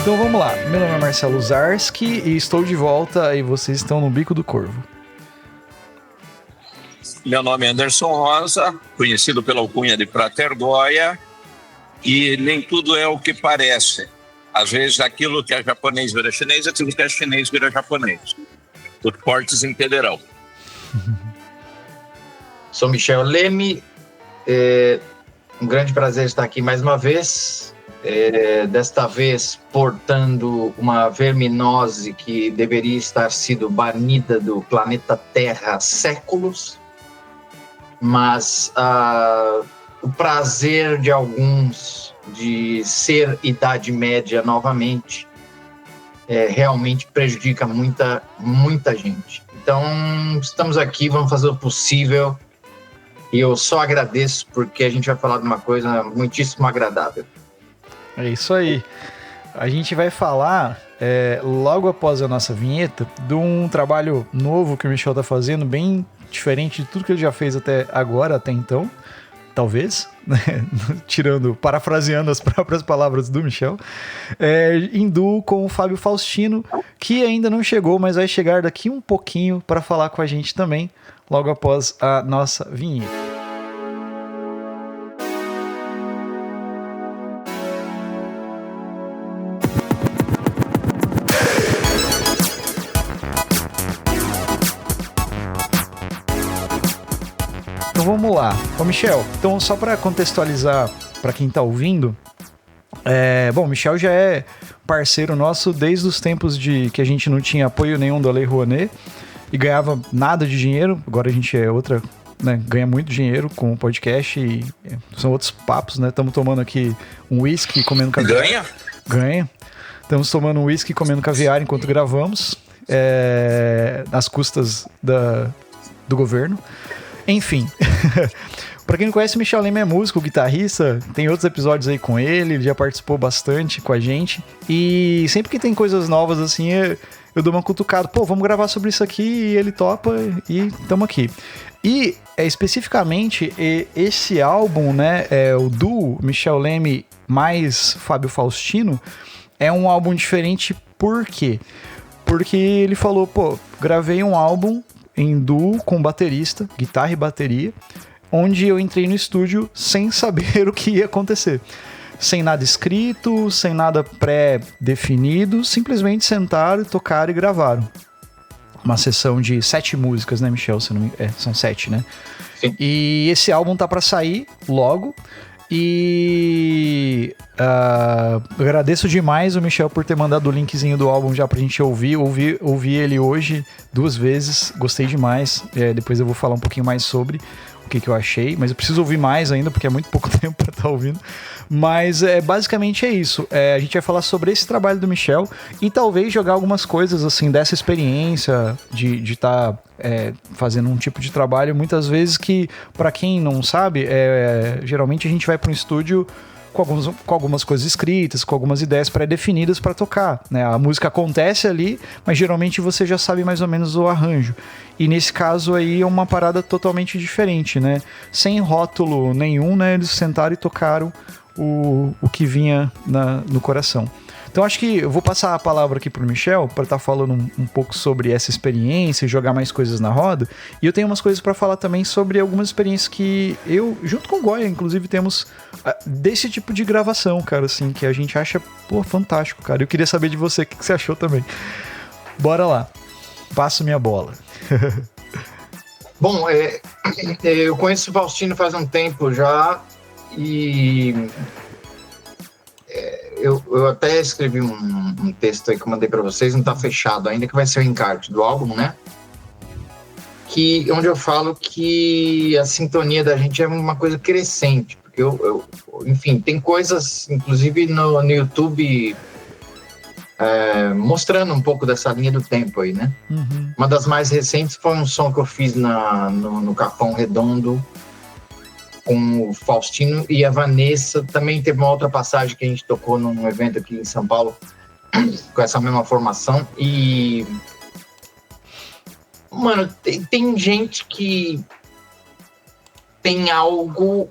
Então vamos lá, meu nome é Marcelo Zarski e estou de volta e vocês estão no Bico do Corvo. Meu nome é Anderson Rosa, conhecido pela alcunha de Prater Goya, e nem tudo é o que parece. Às vezes aquilo que é japonês vira chinês, aquilo que é chinês vira japonês. Por portes entenderão. Sou Michel Leme, um grande prazer estar aqui mais uma vez, desta vez portando uma verminose que deveria estar sido banida do planeta Terra há séculos, mas o prazer de alguns de ser Idade Média novamente realmente prejudica muita gente. Então, estamos aqui, vamos fazer o possível, e eu só agradeço porque a gente vai falar de uma coisa muitíssimo agradável. É isso aí. A gente vai falar, logo após a nossa vinheta, de um trabalho novo que o Michel tá fazendo, bem diferente de tudo que ele já fez até agora, até então. Talvez, né? Parafraseando as próprias palavras do Michel, em duo com o Fábio Faustino, que ainda não chegou, mas vai chegar daqui um pouquinho para falar com a gente também, logo após a nossa vinheta. Então vamos lá. Ô Michel, então só para contextualizar para quem tá ouvindo, bom, o Michel já é parceiro nosso desde os tempos de que a gente não tinha apoio nenhum da Lei Rouanet e ganhava nada de dinheiro. Agora a gente ganha muito dinheiro com o podcast e são outros papos, né? Estamos tomando aqui um whisky, comendo caviar. Ganha. Estamos tomando um whisky, comendo caviar enquanto gravamos, às custas do governo. Enfim, pra quem não conhece, o Michel Leme é músico, guitarrista, tem outros episódios aí com ele já participou bastante com a gente, e sempre que tem coisas novas assim, eu dou uma cutucada, vamos gravar sobre isso aqui, e ele topa, e tamo aqui. E, especificamente, esse álbum, né, o duo Michel Leme mais Fábio Faustino, é um álbum diferente, por quê? Porque ele falou, gravei um álbum em duo com baterista, guitarra e bateria, onde eu entrei no estúdio sem saber o que ia acontecer. Sem nada escrito, sem nada pré-definido, simplesmente sentaram, tocaram e gravaram. Uma sessão de 7 músicas, né, Michel? São 7, né? Sim. E esse álbum tá pra sair logo. E agradeço demais o Michel por ter mandado o linkzinho do álbum já pra gente ouvir. Ouvi ele hoje 2 vezes, gostei demais. Depois eu vou falar um pouquinho mais sobre o que eu achei, mas eu preciso ouvir mais ainda porque é muito pouco tempo pra estar ouvindo. Mas basicamente é isso. A gente vai falar sobre esse trabalho do Michel e talvez jogar algumas coisas assim dessa experiência de estar fazendo um tipo de trabalho muitas vezes que, pra quem não sabe, geralmente a gente vai para um estúdio com algumas coisas escritas, com algumas ideias pré-definidas para tocar, né? A música acontece ali, mas geralmente você já sabe mais ou menos o arranjo. E nesse caso aí é uma parada totalmente diferente, né? Sem rótulo nenhum, né? Eles sentaram e tocaram o que vinha no coração. Então acho que eu vou passar a palavra aqui pro Michel para estar falando um pouco sobre essa experiência e jogar mais coisas na roda. E eu tenho umas coisas para falar também sobre algumas experiências que eu, junto com o Goya, inclusive, temos desse tipo de gravação, cara, assim, que a gente acha, fantástico, cara. Eu queria saber de você, o que você achou também. Bora lá. Passo minha bola. Bom, eu conheço o Faustino faz um tempo já e eu até escrevi um texto aí que eu mandei para vocês, não tá fechado ainda, que vai ser o encarte do álbum, né? Onde eu falo que a sintonia da gente é uma coisa crescente, porque enfim, tem coisas, inclusive no YouTube, mostrando um pouco dessa linha do tempo aí, né? Uhum. Uma das mais recentes foi um som que eu fiz no Capão Redondo com o Faustino e a Vanessa. Também teve uma outra passagem que a gente tocou num evento aqui em São Paulo com essa mesma formação. E, mano, tem gente que tem algo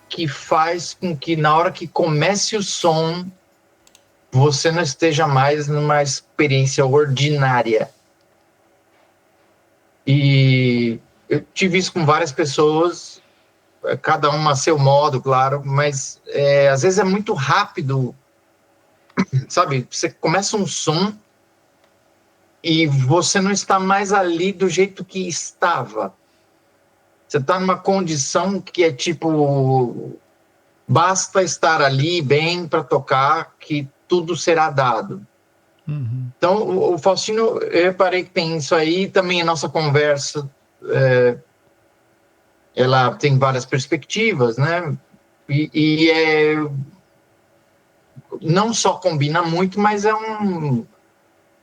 que faz com que na hora que comece o som você não esteja mais numa experiência ordinária. E eu tive isso com várias pessoas, cada uma a seu modo, claro, mas às vezes é muito rápido, sabe? Você começa um som e você não está mais ali do jeito que estava. Você está numa condição que é tipo, basta estar ali bem para tocar, que tudo será dado. Então, o Faustino, eu reparei que tem isso aí, também a nossa conversa, ela tem várias perspectivas, né? Não só combina muito, mas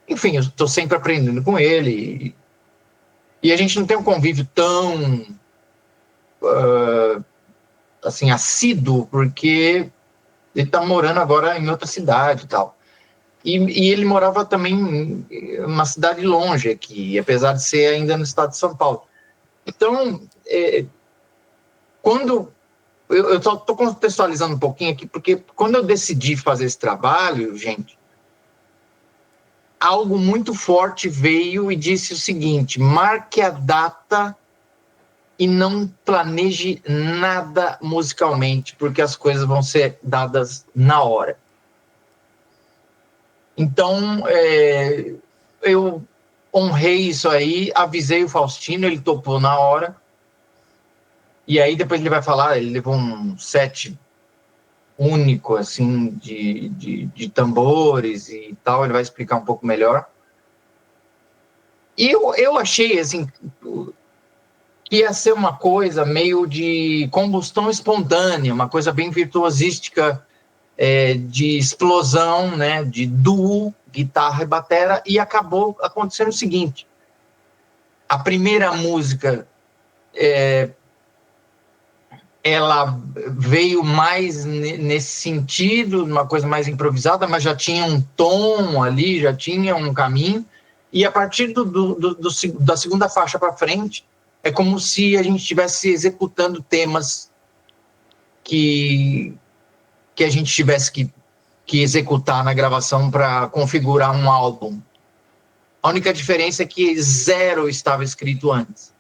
enfim, eu estou sempre aprendendo com ele, e a gente não tem um convívio tão assim, assíduo, porque ele está morando agora em outra cidade e tal. E ele morava também em uma cidade longe aqui, apesar de ser ainda no estado de São Paulo. Então, quando... Eu estou contextualizando um pouquinho aqui, porque quando eu decidi fazer esse trabalho, gente, algo muito forte veio e disse o seguinte: marque a data e não planeje nada musicalmente, porque as coisas vão ser dadas na hora. Então, eu honrei isso aí, avisei o Faustino, ele topou na hora. E aí depois ele vai falar, ele levou um set único, assim, de tambores e tal, ele vai explicar um pouco melhor. E eu achei, assim, que ia ser uma coisa meio de combustão espontânea, uma coisa bem virtuosística, de explosão, né, de duo, guitarra e batera, e acabou acontecendo o seguinte: a primeira música ela veio mais nesse sentido, uma coisa mais improvisada, mas já tinha um tom ali, já tinha um caminho, e a partir da segunda faixa para frente, é como se a gente estivesse executando temas que a gente tivesse que executar na gravação para configurar um álbum. A única diferença é que zero estava escrito antes.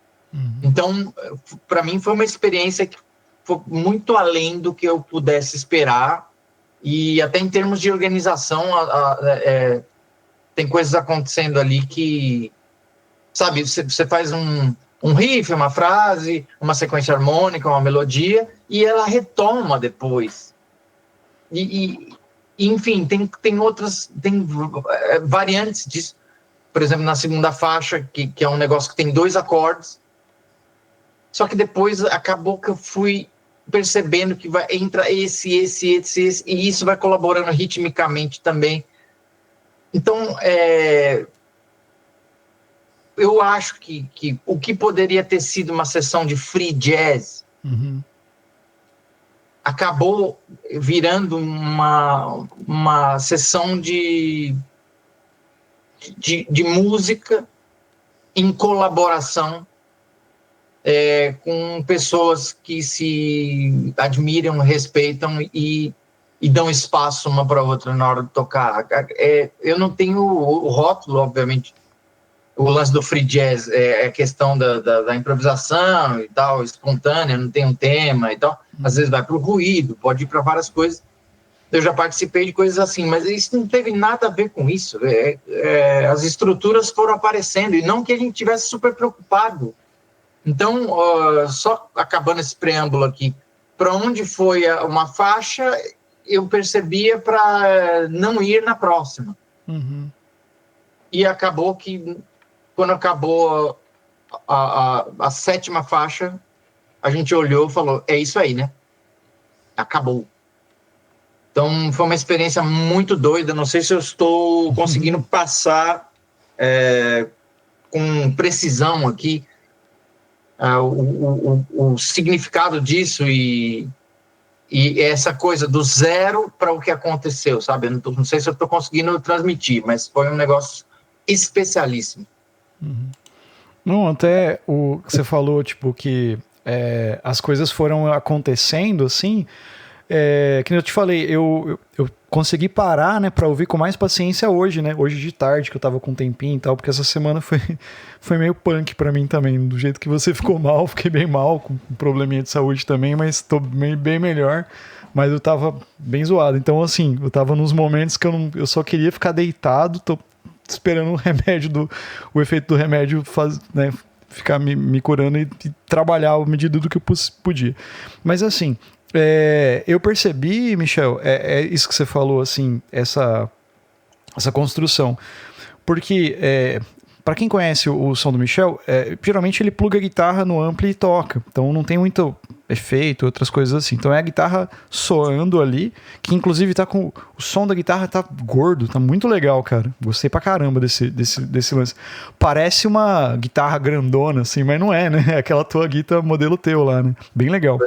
Então, para mim, foi uma experiência que foi muito além do que eu pudesse esperar, e até em termos de organização, tem coisas acontecendo ali que, sabe, você faz um riff, uma frase, uma sequência harmônica, uma melodia, e ela retoma depois. Enfim, tem outras, tem variantes disso. Por exemplo, na segunda faixa, que é um negócio que tem 2 acordes, só que depois acabou que eu fui percebendo que entra esse, e isso vai colaborando ritmicamente também. Então, eu acho que o que poderia ter sido uma sessão de free jazz acabou virando uma sessão de música em colaboração com pessoas que se admiram, respeitam e dão espaço uma para outra na hora de tocar. Eu não tenho o rótulo, obviamente. O lance do free jazz é a questão da improvisação e tal, espontânea, não tem um tema e tal. Às vezes vai para o ruído, pode ir para várias coisas. Eu já participei de coisas assim, mas isso não teve nada a ver com isso. As estruturas foram aparecendo, e não que a gente tivesse super preocupado. Então, só acabando esse preâmbulo aqui, para onde foi uma faixa, eu percebia para não ir na próxima. E acabou que, quando acabou a 7ª faixa, a gente olhou e falou: é isso aí, né? Acabou. Então, foi uma experiência muito doida. Não sei se eu estou conseguindo passar com precisão aqui o significado disso e essa coisa do zero para o que aconteceu, sabe? Eu não sei se eu estou conseguindo transmitir, mas foi um negócio especialíssimo. Não, até o que você falou, tipo, que as coisas foram acontecendo assim, que eu te falei, eu consegui parar, né, pra ouvir com mais paciência hoje, né? Hoje de tarde, que eu tava com um tempinho e tal, porque essa semana foi meio punk pra mim também. Do jeito que você ficou mal, fiquei bem mal, com um probleminha de saúde também, mas tô bem melhor. Mas eu tava bem zoado. Então, assim, eu tava nos momentos que eu só queria ficar deitado, tô esperando o efeito do remédio né, ficar me curando e trabalhar à medida do que eu podia. Mas, assim, eu percebi, Michel, isso que você falou, assim, essa construção. Porque, para quem conhece o som do Michel, geralmente ele pluga a guitarra no ampli e toca. Então não tem muito efeito, outras coisas assim. Então é a guitarra soando ali, que inclusive tá com... O som da guitarra tá gordo, tá muito legal, cara. Gostei pra caramba desse lance. Parece uma guitarra grandona, assim, mas não é, né? É aquela tua guitarra modelo teu lá, né? Bem legal.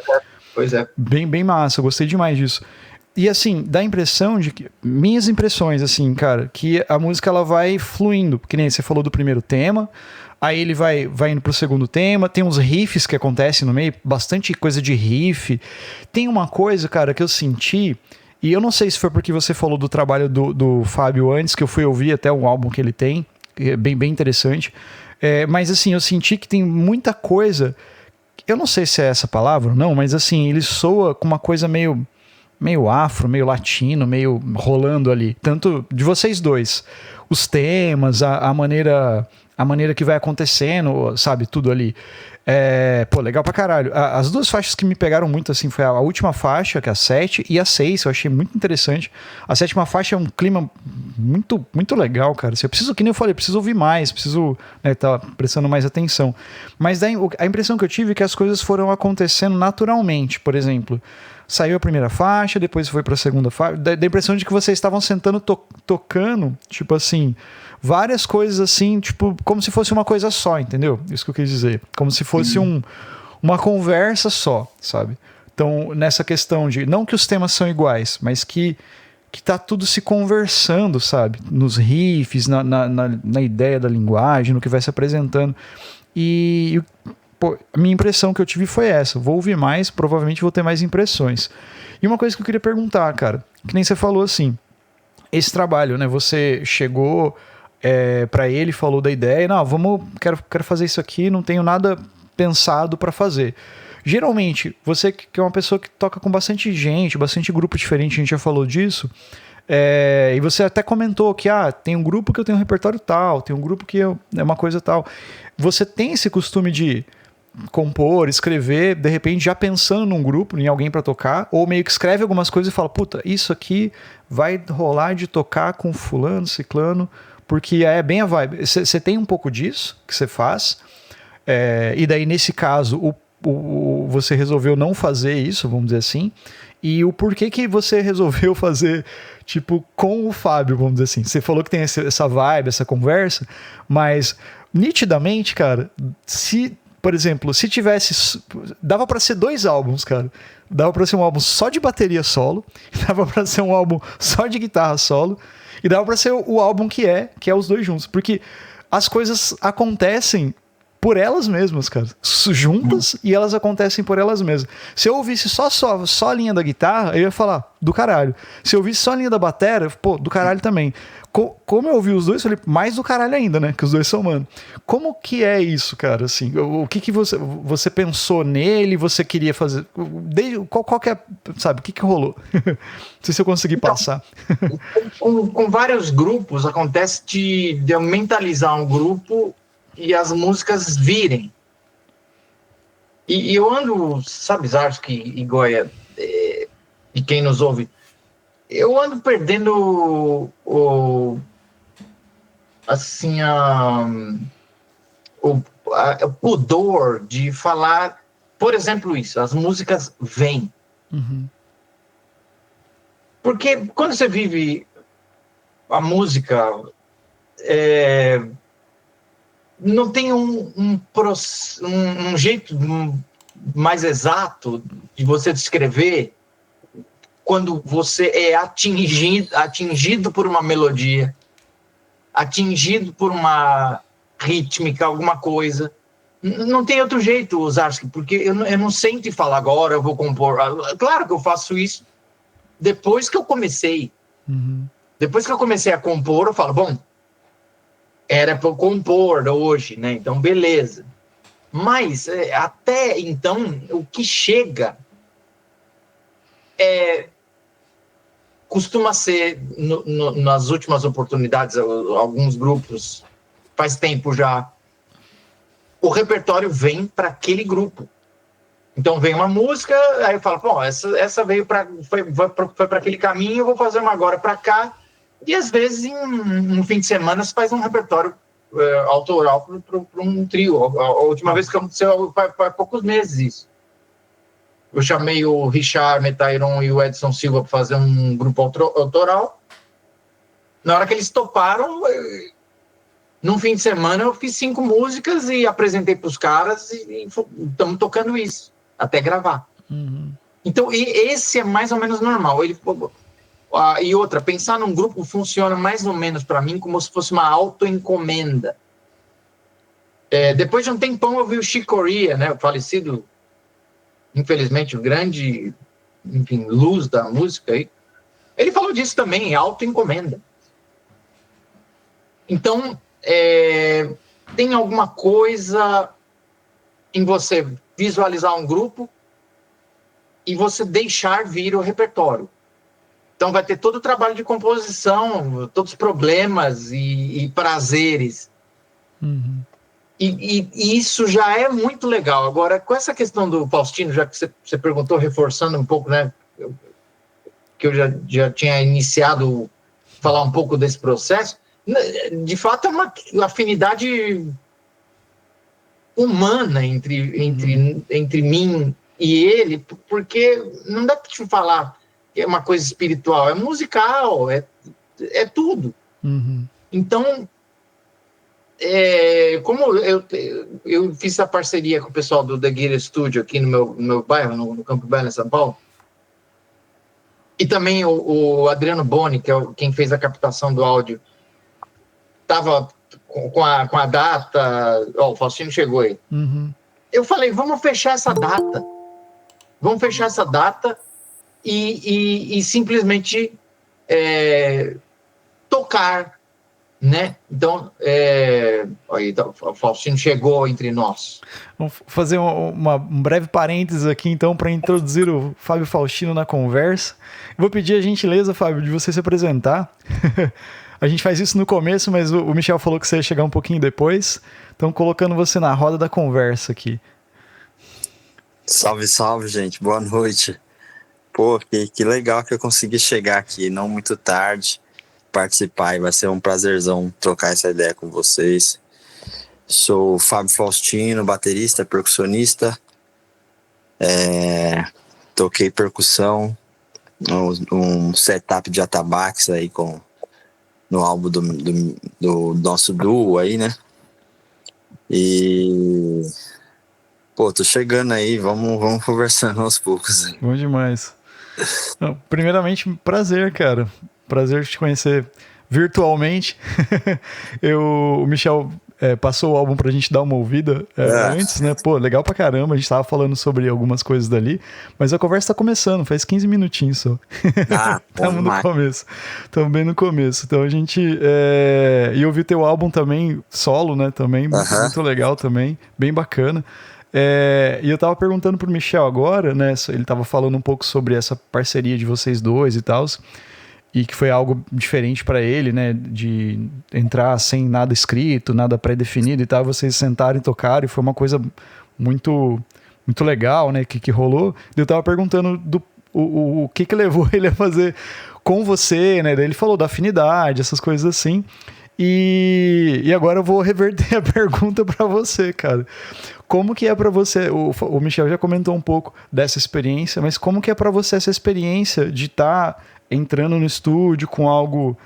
Pois é. Bem massa, gostei demais disso. E assim, dá a impressão de que... Minhas impressões, assim, cara, que a música ela vai fluindo. Que nem você falou do primeiro tema, aí ele vai indo pro segundo tema, tem uns riffs que acontecem no meio, bastante coisa de riff. Tem uma coisa, cara, que eu senti, e eu não sei se foi porque você falou do trabalho do Fábio antes, que eu fui ouvir até um álbum que ele tem, que é bem interessante. Mas assim, eu senti que tem muita coisa... Eu não sei se é essa palavra ou não, mas assim, ele soa com uma coisa meio afro, meio latino, meio rolando ali. Tanto de vocês dois. Os temas, a maneira que vai acontecendo, sabe? Tudo ali. Legal pra caralho. As duas faixas que me pegaram muito, assim, foi a última faixa, que é a 7, e a 6, eu achei muito interessante. A 7ª faixa é um clima muito, muito legal, cara. Assim, que nem eu falei, preciso ouvir mais, preciso, né, tá prestando mais atenção. Mas a impressão que eu tive é que as coisas foram acontecendo naturalmente. Por exemplo, saiu a primeira faixa, depois foi pra segunda faixa. Dá a impressão de que vocês estavam sentando, tocando, tipo assim... Várias coisas assim, tipo, como se fosse uma coisa só, entendeu? Isso que eu quis dizer. Como se fosse uma conversa só, sabe? Então, nessa questão de... Não que os temas são iguais, mas que tá tudo se conversando, sabe? Nos riffs, na ideia da linguagem, no que vai se apresentando. E a minha impressão que eu tive foi essa. Vou ouvir mais, provavelmente vou ter mais impressões. E uma coisa que eu queria perguntar, cara, que nem você falou assim, esse trabalho, né? Você chegou... para ele, falou da ideia, quero fazer isso aqui, não tenho nada pensado para fazer. Geralmente, você que é uma pessoa que toca com bastante gente, bastante grupo diferente, a gente já falou disso, e você até comentou que tem um grupo que eu tenho um repertório tal, tem um grupo que é uma coisa tal. Você tem esse costume de compor, escrever, de repente já pensando num grupo, em alguém para tocar, ou meio que escreve algumas coisas e fala, puta, isso aqui vai rolar de tocar com fulano, ciclano, porque é bem a vibe. Você tem um pouco disso que você faz, e daí nesse caso você resolveu não fazer isso, vamos dizer assim, e o porquê que você resolveu fazer tipo com o Fábio, vamos dizer assim. Você falou que tem essa vibe, essa conversa, mas nitidamente, cara, por exemplo, se tivesse... Dava pra ser 2 álbuns, cara. Dava pra ser um álbum só de bateria solo, dava pra ser um álbum só de guitarra solo, e dava pra ser o álbum que é os dois juntos. Porque as coisas acontecem por elas mesmas, cara. Juntas, e elas acontecem por elas mesmas. Se eu ouvisse só a linha da guitarra, eu ia falar, do caralho. Se eu ouvisse só a linha da bateria, pô, do caralho também. Como eu ouvi os dois, eu falei, mais do caralho ainda, né? Que os dois são mano. Como que é isso, cara? Assim, o que você pensou nele? Você queria fazer? Qual que é, sabe? O que rolou? Não sei se eu consegui passar. Com vários grupos, acontece de eu mentalizar um grupo e as músicas virem. E eu ando, sabe, Zarski e Goya, e quem nos ouve, eu ando perdendo o pudor de falar, por exemplo, isso, as músicas vêm. Uhum. Porque quando você vive a música, não tem um jeito mais exato de você descrever quando você é atingido por uma melodia, atingido por uma rítmica, alguma coisa. Não tem outro jeito, Zarski, porque eu não sento e falo agora, eu vou compor. Claro que eu faço isso depois que eu comecei. Depois que eu comecei a compor, eu falo, bom, era para eu compor hoje, né? Então, beleza. Mas, até então, o que chega costuma ser, nas últimas oportunidades, alguns grupos, faz tempo já, o repertório vem para aquele grupo. Então vem uma música, aí eu falo, bom, essa veio foi para aquele caminho, eu vou fazer uma agora para cá. E às vezes, em um fim de semana, você faz um repertório autoral para um trio. A última vez que aconteceu, faz poucos meses isso. Eu chamei o Richard Metairon e o Edson Silva para fazer um grupo autoral. Na hora que eles toparam, num fim de semana eu fiz 5 músicas e apresentei para os caras e estamos tocando isso, até gravar. Então, esse é mais ou menos normal. E outra, pensar num grupo funciona mais ou menos para mim como se fosse uma autoencomenda. Depois de um tempão eu vi o Chick Corea, né, o falecido, infelizmente, o grande, enfim, luz da música aí. Ele falou disso também, autoencomenda. Então, tem alguma coisa em você visualizar um grupo e você deixar vir o repertório. Então vai ter todo o trabalho de composição, todos os problemas e prazeres. E isso já é muito legal. Agora, com essa questão do Faustino, já que você perguntou, reforçando um pouco, né, que eu já tinha iniciado falar um pouco desse processo, de fato é uma afinidade humana entre mim e ele, porque não dá para te falar que é uma coisa espiritual, é musical, é tudo. Então, como eu fiz essa parceria com o pessoal do The Guitar Studio aqui no meu bairro, no Campo Belo, em São Paulo, e também o Adriano Boni, que é quem fez a captação do áudio, estava com a data, o Faustino chegou aí. Eu falei, vamos fechar essa data e simplesmente tocar, né? Então, o Faustino chegou entre nós. Vamos fazer um breve parênteses aqui, então, para introduzir o Fábio Faustino na conversa. Vou pedir a gentileza, Fábio, de você se apresentar. A gente faz isso no começo, mas o Michel falou que você ia chegar um pouquinho depois. Então, colocando você na roda da conversa aqui. Salve, salve, gente. Boa noite. Pô, que legal que eu consegui chegar aqui, não muito tarde, participar, e vai ser um prazerzão trocar essa ideia com vocês. Sou o Fábio Faustino, baterista, percussionista. Toquei percussão, um setup de atabaques aí no álbum do nosso duo aí, né? E... Pô, tô chegando aí, vamos conversando aos poucos. Bom demais. Primeiramente, prazer, cara. Prazer te conhecer virtualmente. O Michel passou o álbum pra gente dar uma ouvida antes, né? Pô, legal pra caramba. A gente tava falando sobre algumas coisas dali, mas a conversa tá começando, faz 15 minutinhos só. Estamos no começo. Estamos bem no começo. Então a gente... E eu vi teu álbum também, solo, né? Também, muito legal também, bem bacana. E eu tava perguntando pro Michel agora, né? Ele tava falando um pouco sobre essa parceria de vocês dois e tal, e que foi algo diferente para ele, né? De entrar sem nada escrito, nada pré-definido e tal, vocês sentaram e tocaram, e foi uma coisa muito, muito legal, né? Que rolou. Eu tava perguntando o que levou ele a fazer com você, né? Daí ele falou da afinidade, essas coisas assim. E agora eu vou reverter a pergunta para você, cara. Como que é para você, o Michel já comentou um pouco dessa experiência, mas como que é para você essa experiência de estar entrando no estúdio com algo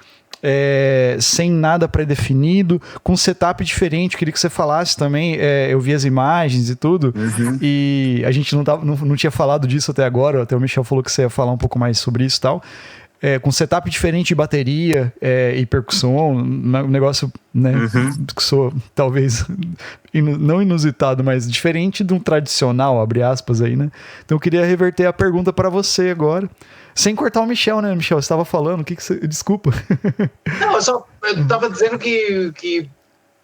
sem nada pré-definido, com um setup diferente? Eu queria que você falasse também, eu vi as imagens e tudo, e a gente não tinha falado disso até agora, até o Michel falou que você ia falar um pouco mais sobre isso e tal. com setup diferente de bateria e percussão, um negócio, né, que sou talvez não inusitado, mas diferente de um tradicional, abre aspas aí, né? Então eu queria reverter a pergunta para você agora, sem cortar o Michel, né, Michel? Você estava falando, o que você... Desculpa. Não, eu estava dizendo que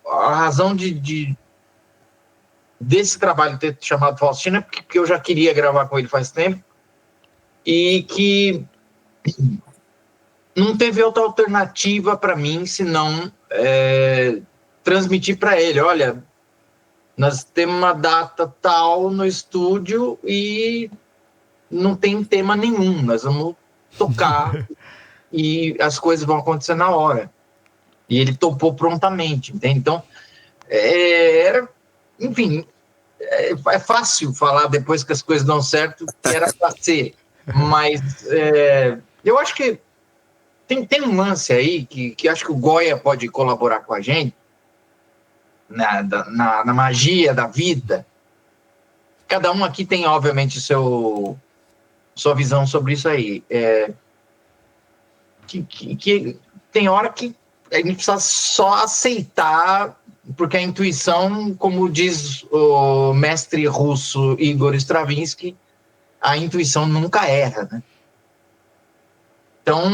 a razão desse trabalho ter chamado Faustino é porque eu já queria gravar com ele faz tempo e que não teve outra alternativa para mim senão transmitir para ele, olha, nós temos uma data tal no estúdio e não tem tema nenhum, nós vamos tocar e as coisas vão acontecer na hora. E ele topou prontamente, entende? Então, enfim, é fácil falar depois que as coisas dão certo, que era para ser, mas eu acho que tem um lance aí que acho que o Goya pode colaborar com a gente, na magia da vida. Cada um aqui tem, obviamente, sua visão sobre isso aí. Que tem hora que a gente precisa só aceitar, porque a intuição, como diz o mestre russo Igor Stravinsky, a intuição nunca erra, né? Então,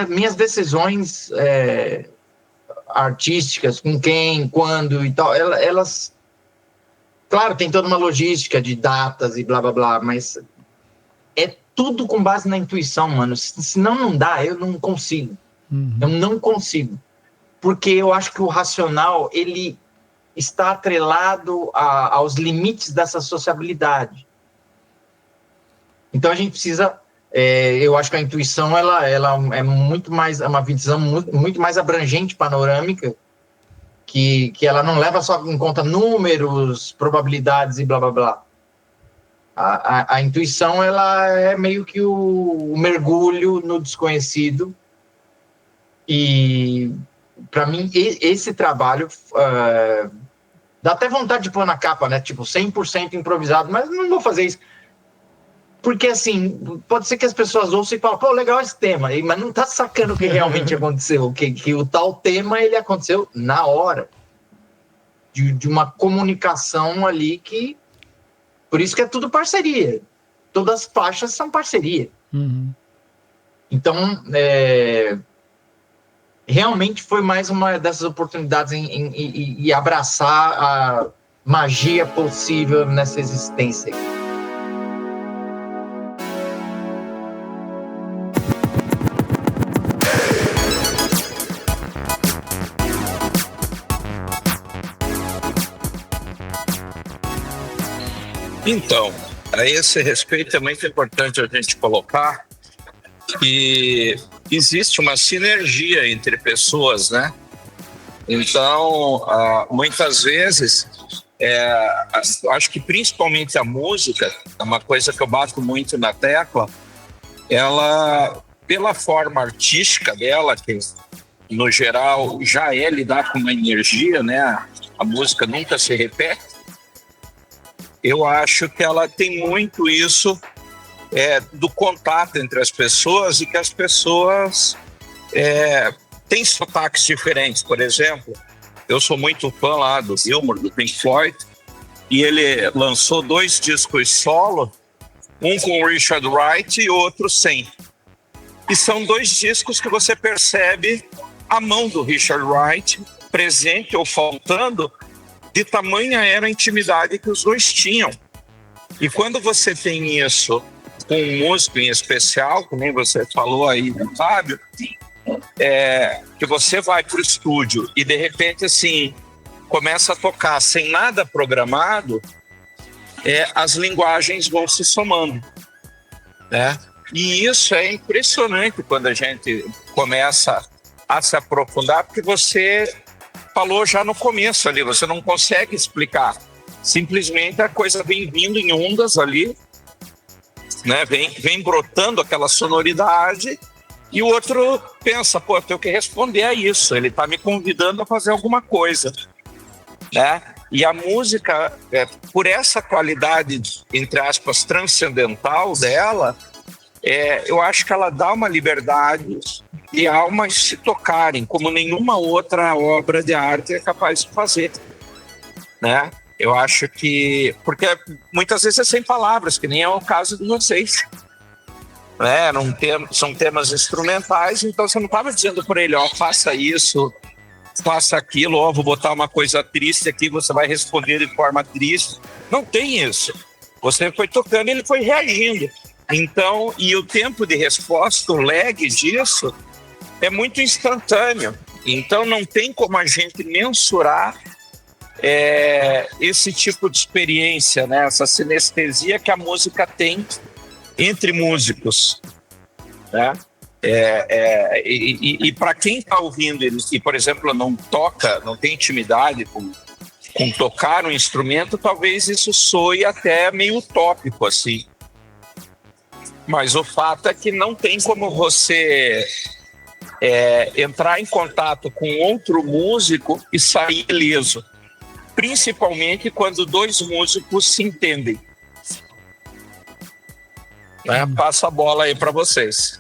minhas decisões artísticas, com quem, quando e tal, elas... Claro, tem toda uma logística de datas e blá, blá, blá, mas é tudo com base na intuição, mano. Senão não dá, eu não consigo. Eu não consigo. Porque eu acho que o racional, ele está atrelado aos limites dessa sociabilidade. Então a gente precisa... eu acho que a intuição, ela é muito mais... É uma visão muito mais abrangente, panorâmica, que ela não leva só em conta números, probabilidades e blá, blá, blá. A intuição, ela é meio que o mergulho no desconhecido. E, para mim, esse trabalho dá até vontade de pôr na capa, né? Tipo, 100% improvisado, mas não vou fazer isso. Porque, assim, pode ser que as pessoas ouçam e falem, pô, legal esse tema, mas não tá sacando o que realmente aconteceu, que o tal tema, ele aconteceu na hora, de uma comunicação ali que... Por isso que é tudo parceria. Todas as faixas são parceria. Então, realmente foi mais uma dessas oportunidades em abraçar a magia possível nessa existência. Então, a esse respeito é muito importante a gente colocar que existe uma sinergia entre pessoas, né? Então, muitas vezes, acho que principalmente a música, é uma coisa que eu bato muito na tecla, ela, pela forma artística dela, que no geral já é lidar com uma energia, né? A música nunca se repete. Eu acho que ela tem muito isso do contato entre as pessoas e que as pessoas têm sotaques diferentes. Por exemplo, eu sou muito fã lá do Gilmour, do Pink Floyd, e ele lançou 2 discos solo, um com o Richard Wright e outro sem. E são 2 discos que você percebe a mão do Richard Wright presente ou faltando, de tamanha era a intimidade que os 2 tinham. E quando você tem isso com um músico em especial, como você falou aí, Fábio, que você vai para o estúdio e de repente assim, começa a tocar sem nada programado, as linguagens vão se somando, né? E isso é impressionante quando a gente começa a se aprofundar, porque você falou já no começo ali, você não consegue explicar. Simplesmente a coisa vem vindo em ondas ali, né? Vem brotando aquela sonoridade e o outro pensa, pô, eu tenho que responder a isso, ele está me convidando a fazer alguma coisa, né? E a música, por essa qualidade, entre aspas, transcendental dela, eu acho que ela dá uma liberdade de almas se tocarem, como nenhuma outra obra de arte é capaz de fazer, né? Eu acho que... Porque muitas vezes é sem palavras, que nem é o caso de vocês. Né? São temas instrumentais, então você não estava dizendo para ele, faça isso, faça aquilo, vou botar uma coisa triste aqui, você vai responder de forma triste. Não tem isso. Você foi tocando e ele foi reagindo. Então, e o tempo de resposta, o lag disso, é muito instantâneo. Então, não tem como a gente mensurar esse tipo de experiência, né? Essa sinestesia que a música tem entre músicos, né? E para quem está ouvindo e, por exemplo, não tem intimidade com tocar um instrumento, talvez isso soe até meio utópico, assim. Mas o fato é que não tem como você entrar em contato com outro músico e sair ileso, principalmente quando dois músicos se entendem. Passa a bola aí para vocês.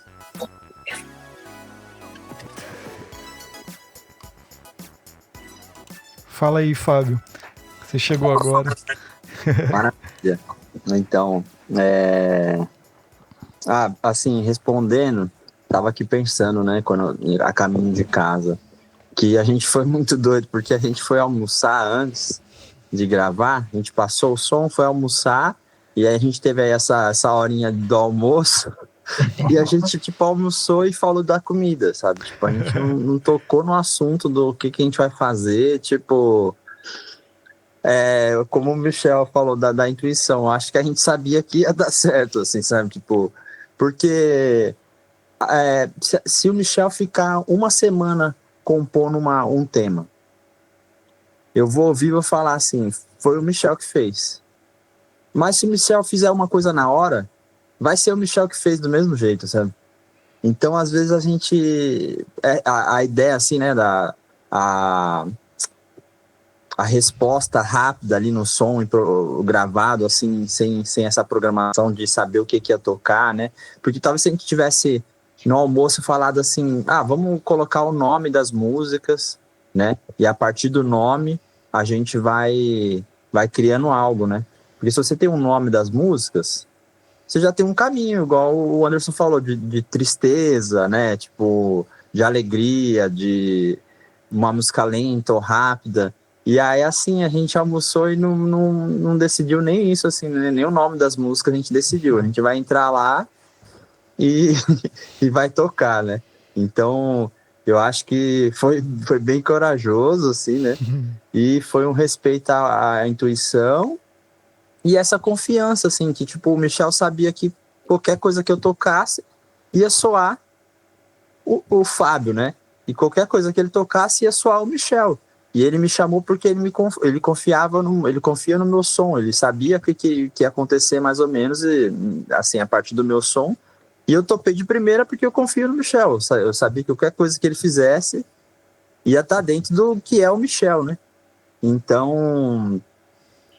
Fala aí, Fábio. Você chegou agora. Maravilha. Então, assim, respondendo, tava aqui pensando, né, quando a caminho de casa, que a gente foi muito doido, porque a gente foi almoçar antes de gravar, a gente passou o som, foi almoçar, e aí a gente teve aí essa horinha do almoço, e a gente, tipo, almoçou e falou da comida, sabe? Tipo, a gente não tocou no assunto do que a gente vai fazer, tipo... como o Michel falou da intuição, acho que a gente sabia que ia dar certo, assim, sabe? Tipo, porque se o Michel ficar uma semana compondo um tema, eu vou ouvir e vou falar assim, foi o Michel que fez. Mas se o Michel fizer uma coisa na hora, vai ser o Michel que fez do mesmo jeito, sabe? Então, às vezes, a gente... A ideia, assim, né, a resposta rápida ali no som gravado, assim, sem essa programação de saber o que ia tocar, né? Porque talvez se a gente tivesse no almoço falado assim, vamos colocar o nome das músicas, né? E a partir do nome, a gente vai criando algo, né? Porque se você tem um nome das músicas, você já tem um caminho, igual o Anderson falou, de tristeza, né? Tipo, de alegria, de uma música lenta ou rápida. E aí, assim, a gente almoçou e não decidiu nem isso, assim, né? Nem o nome das músicas a gente decidiu. A gente vai entrar lá e vai tocar, né? Então, eu acho que foi bem corajoso, assim, né? E foi um respeito à intuição e essa confiança, assim, que, tipo, o Michel sabia que qualquer coisa que eu tocasse ia soar o Fábio, né? E qualquer coisa que ele tocasse ia soar o Michel. E ele me chamou porque ele confiava ele confia no meu som, ele sabia que ia acontecer mais ou menos, assim, a partir do meu som. E eu topei de primeira porque eu confio no Michel. Eu sabia que qualquer coisa que ele fizesse ia estar dentro do que é o Michel, né? Então,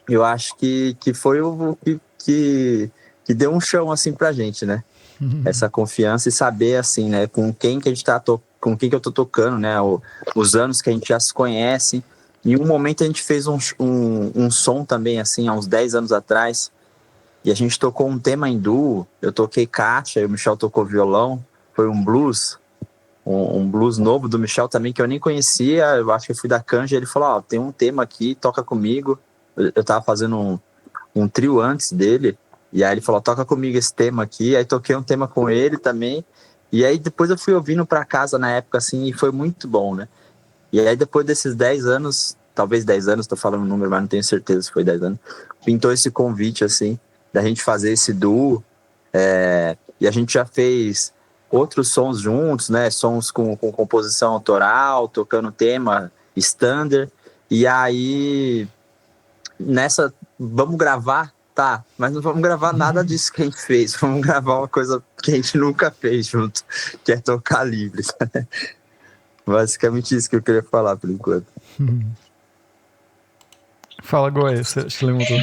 eu acho que foi o que deu um chão, assim, pra gente, né? Essa confiança e saber, assim, né, com quem que a gente com quem que eu tô tocando, né, os anos que a gente já se conhece. Em um momento a gente fez um som também, assim, há uns 10 anos atrás, e a gente tocou um tema em duo, eu toquei caixa, e o Michel tocou violão, foi um blues, um blues novo do Michel também, que eu nem conhecia, eu acho que eu fui da Canja, ele falou, tem um tema aqui, toca comigo. Eu tava fazendo um trio antes dele, e aí ele falou, toca comigo esse tema aqui, aí toquei um tema com ele também, e aí depois eu fui ouvindo pra casa na época, assim, e foi muito bom, né? E aí depois desses 10 anos, talvez 10 anos, tô falando o número, mas não tenho certeza se foi 10 anos, pintou esse convite, assim, da gente fazer esse duo, e a gente já fez outros sons juntos, né? Sons com composição autoral, tocando tema standard, e aí nessa, vamos gravar, tá, mas não vamos gravar nada disso que a gente fez, vamos gravar uma coisa que a gente nunca fez junto, que é tocar livre. Basicamente isso que eu queria falar por enquanto. Fala, Goiás, você levantou.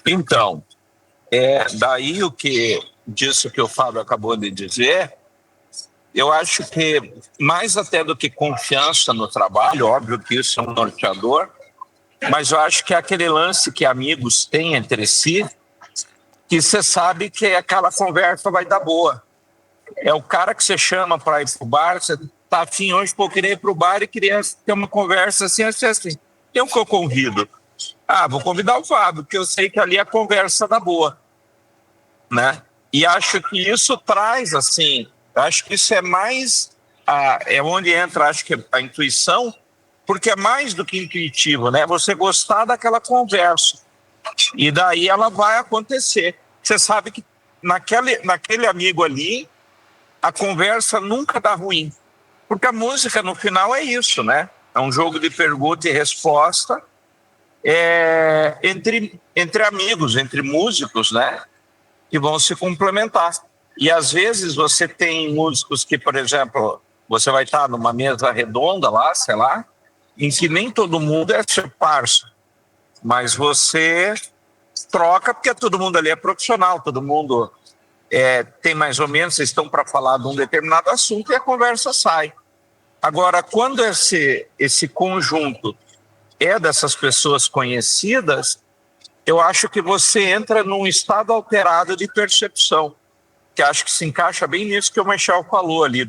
Então, daí o que disso que o Fábio acabou de dizer, eu acho que mais até do que confiança no trabalho, óbvio que isso é um norteador, mas eu acho que é aquele lance que amigos têm entre si, que você sabe que aquela conversa vai dar boa. É o cara que você chama para ir pro bar, você tá afim hoje, pô, queria ir pro bar e queria ter uma conversa assim. Tem um que eu convido. Vou convidar o Fábio, porque eu sei que ali a conversa dá boa, né? E acho que isso traz, assim, acho que isso é mais, é onde entra, acho que a intuição, porque é mais do que intuitivo, né? Você gostar daquela conversa. E daí ela vai acontecer. Você sabe que naquele amigo ali, a conversa nunca dá ruim. Porque a música, no final, é isso, né? É um jogo de pergunta e resposta entre amigos, entre músicos, né? Que vão se complementar. E, às vezes, você tem músicos que, por exemplo, você vai estar numa mesa redonda lá, sei lá, em que nem todo mundo é seu parceiro. Mas você troca porque todo mundo ali é profissional, todo mundo tem mais ou menos, vocês estão para falar de um determinado assunto e a conversa sai. Agora, quando esse conjunto é dessas pessoas conhecidas, eu acho que você entra num estado alterado de percepção, que acho que se encaixa bem nisso que o Michel falou ali,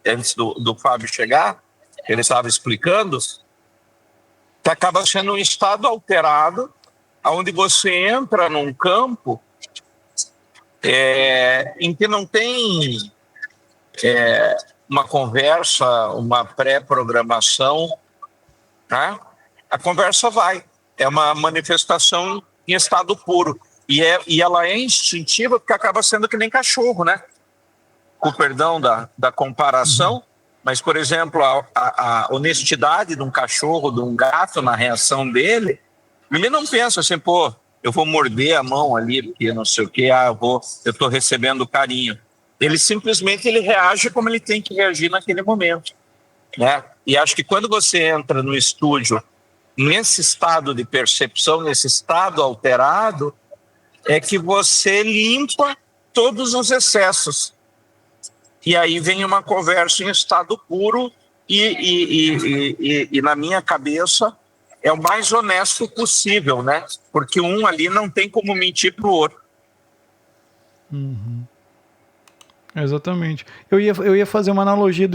antes do Fábio chegar, ele estava explicando, que acaba sendo um estado alterado, onde você entra num campo em que não tem uma conversa, uma pré-programação, tá? A conversa vai. É uma manifestação em estado puro. E ela é instintiva porque acaba sendo que nem cachorro, né? Com perdão da comparação, mas, por exemplo, a honestidade de um cachorro, de um gato na reação dele, ele não pensa assim, pô, eu vou morder a mão ali, porque não sei o quê, eu estou recebendo carinho. Ele simplesmente reage como ele tem que reagir naquele momento, né? E acho que quando você entra no estúdio nesse estado de percepção, nesse estado alterado, é que você limpa todos os excessos. E aí vem uma conversa em estado puro e na minha cabeça é o mais honesto possível, né? Porque um ali não tem como mentir pro outro. Uhum. Exatamente. Eu ia fazer uma analogia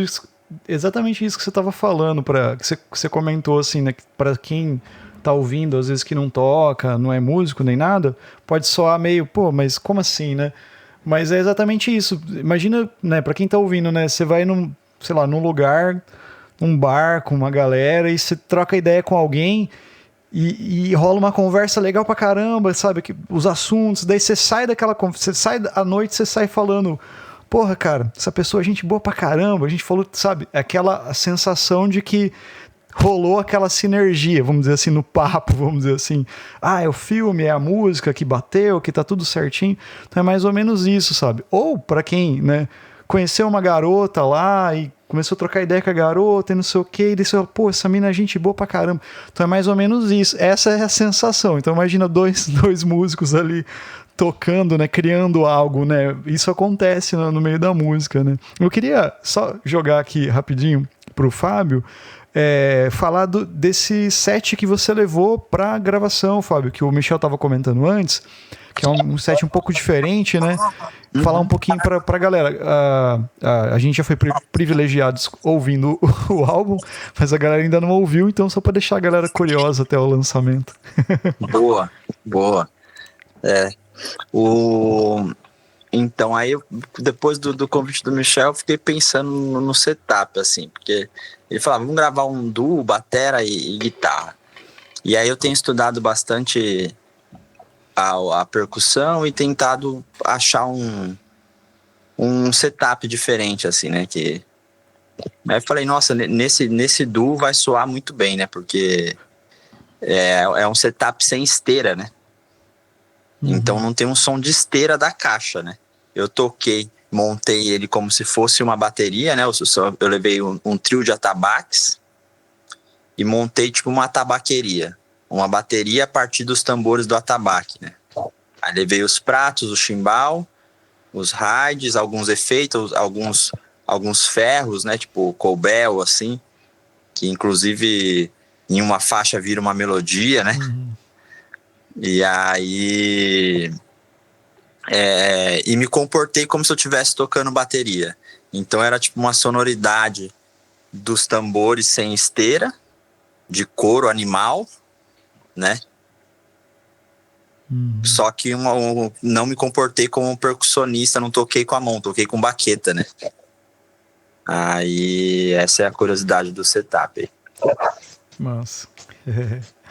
exatamente isso que você estava falando, que você comentou assim, né? Para quem tá ouvindo, às vezes que não toca, não é músico nem nada, pode soar meio, pô, mas como assim, né? Mas é exatamente isso. Imagina, né, para quem tá ouvindo, né, você vai num lugar, num bar com uma galera e você troca ideia com alguém e rola uma conversa legal pra caramba, sabe? Os assuntos, daí você sai você sai à noite, você sai falando, porra, cara, essa pessoa é gente boa pra caramba, a gente falou, sabe? Aquela sensação de que rolou aquela sinergia, vamos dizer assim, no papo, vamos dizer assim. É o filme, é a música que bateu, que tá tudo certinho. Então é mais ou menos isso, sabe? Ou pra quem, né, conheceu uma garota lá e começou a trocar ideia com a garota e não sei o que, e disse, pô, essa mina é gente boa pra caramba. Então é mais ou menos isso. Essa é a sensação. Então imagina dois músicos ali tocando, né, criando algo, né? Isso acontece no meio da música, né? Eu queria só jogar aqui rapidinho pro Fábio, falar desse set que você levou pra gravação, Fábio, que o Michel tava comentando antes, que é um set um pouco diferente, né? Falar um pouquinho pra galera. A gente já foi privilegiado ouvindo o álbum, mas a galera ainda não ouviu, então só pra deixar a galera curiosa até o lançamento. Boa. Então, aí depois do convite do Michel, eu fiquei pensando no setup, assim, porque ele falava, vamos gravar um duo, batera e guitarra. E aí eu tenho estudado bastante a percussão e tentado achar um setup diferente, assim, né? Aí eu falei, nossa, nesse duo vai soar muito bem, né? Porque é um setup sem esteira, né? Então não tem um som de esteira da caixa, né? Eu montei ele como se fosse uma bateria, né? Eu levei um trio de atabaques e montei tipo uma atabaqueria. Uma bateria a partir dos tambores do atabaque, né? Aí levei os pratos, o chimbal, os hides, alguns efeitos, alguns ferros, né? Tipo cowbell, assim, que inclusive em uma faixa vira uma melodia, né? E aí... e me comportei como se eu estivesse tocando bateria. Então era tipo uma sonoridade dos tambores sem esteira, de couro animal, né? Só que não me comportei como um percussionista, não toquei com a mão, toquei com baqueta, né? Aí essa é a curiosidade do setup. Nossa.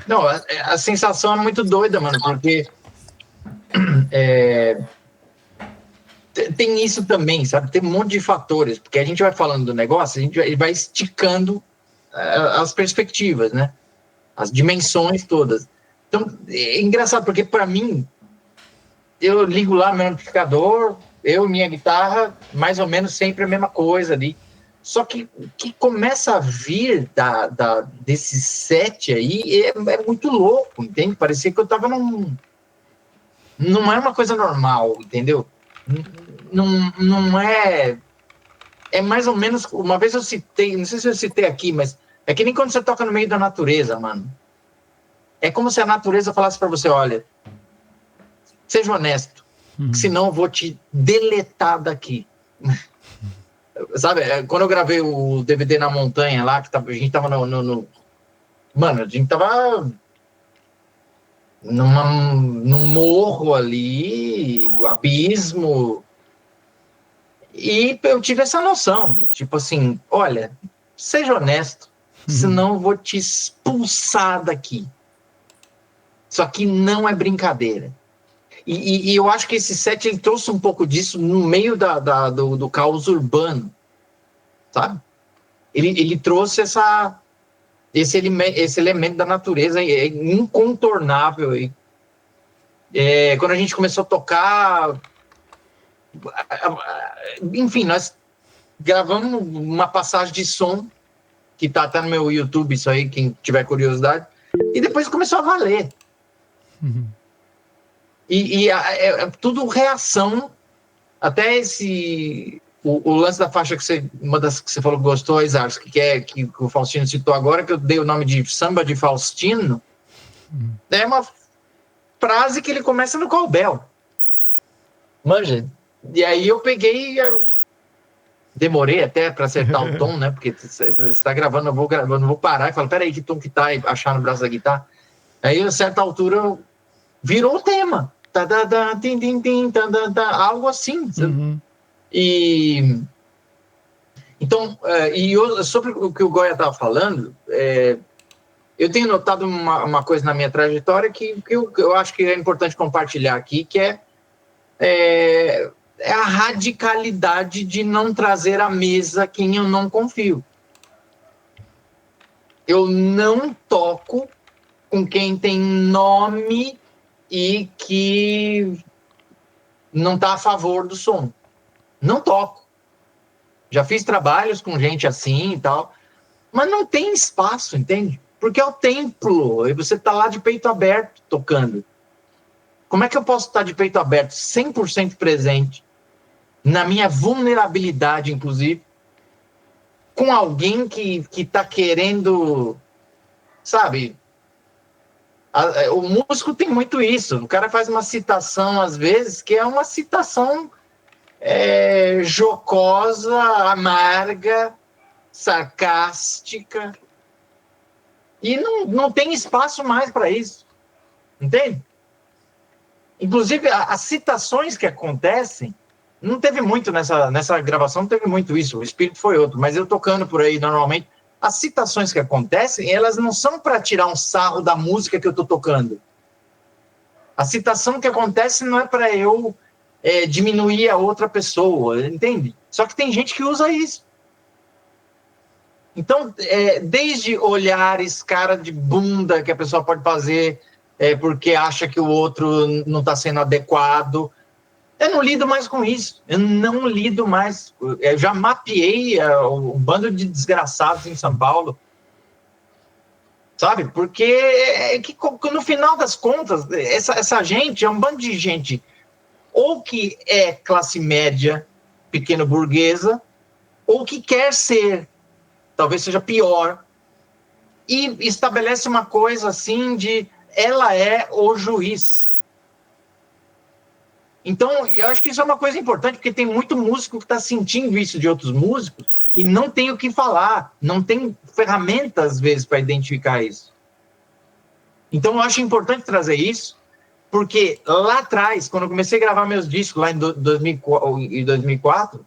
Não, a sensação é muito doida, mano, porque tem isso também, sabe? Tem um monte de fatores, porque a gente vai falando do negócio, ele vai esticando as perspectivas, né? As dimensões todas. Então, é engraçado, porque para mim, eu ligo lá meu amplificador, minha guitarra, mais ou menos sempre a mesma coisa ali. Só que o que começa a vir desse set aí é muito louco, entende? Parecia que eu tava não é uma coisa normal, entendeu? Não é... É mais ou menos... Uma vez eu citei, não sei se eu citei aqui, mas é que nem quando você toca no meio da natureza, mano. É como se a natureza falasse para você, olha, seja honesto, senão eu vou te deletar daqui. Sabe, quando eu gravei o DVD Na Montanha lá, que a gente tava Mano, a gente tava num morro ali, abismo. E eu tive essa noção, tipo assim, olha, seja honesto, senão eu vou te expulsar daqui. Isso aqui não é brincadeira. E eu acho que esse set ele trouxe um pouco disso no meio do caos urbano, sabe? Ele trouxe esse elemento da natureza incontornável. Quando a gente começou a tocar, enfim, nós gravamos uma passagem de som que tá até no meu YouTube, isso aí, quem tiver curiosidade, e depois começou a valer. E é tudo reação, até o lance da faixa uma das que você falou que gostou, Isaac, que o Faustino citou agora, que eu dei o nome de Samba de Faustino, é uma frase que ele começa no cowbell. Manja. E aí eu peguei, demorei até para acertar o tom, né? Porque você está gravando, eu não vou parar e falar, peraí, que tom que tá? E achar no braço da guitarra. Aí, a certa altura, virou o tema. Algo assim. E então, sobre o que o Goya estava falando, eu tenho notado uma coisa na minha trajetória que eu acho que é importante compartilhar aqui, que é a radicalidade de não trazer à mesa quem eu não confio. Eu não toco com quem tem nome e que não está a favor do som. Não toco. Já fiz trabalhos com gente assim e tal, mas não tem espaço, entende? Porque é o templo, e você está lá de peito aberto tocando. Como é que eu posso estar de peito aberto, 100% presente, na minha vulnerabilidade, inclusive, com alguém que está querendo, sabe? O músico tem muito isso. O cara faz uma citação, às vezes, que é uma citação jocosa, amarga, sarcástica, e não tem espaço mais para isso, entende? Inclusive, as citações que acontecem, não teve muito nessa gravação, não teve muito isso, o espírito foi outro, mas eu tocando por aí normalmente, as citações que acontecem, elas não são para tirar um sarro da música que eu estou tocando. A citação que acontece não é para eu diminuir a outra pessoa, entende? Só que tem gente que usa isso. Então, desde olhares, cara de bunda que a pessoa pode fazer porque acha que o outro não está sendo adequado, eu não lido mais com isso. Eu não lido mais. Eu já mapeei um bando de desgraçados em São Paulo, sabe? Porque no final das contas, essa gente é um bando de gente ou que é classe média, pequeno burguesa, ou que quer ser, talvez seja pior, e estabelece uma coisa assim de ela é o juiz. Então, eu acho que isso é uma coisa importante, porque tem muito músico que está sentindo isso de outros músicos e não tem o que falar, não tem ferramentas, às vezes, para identificar isso. Então, eu acho importante trazer isso, porque lá atrás, quando eu comecei a gravar meus discos, lá em 2004,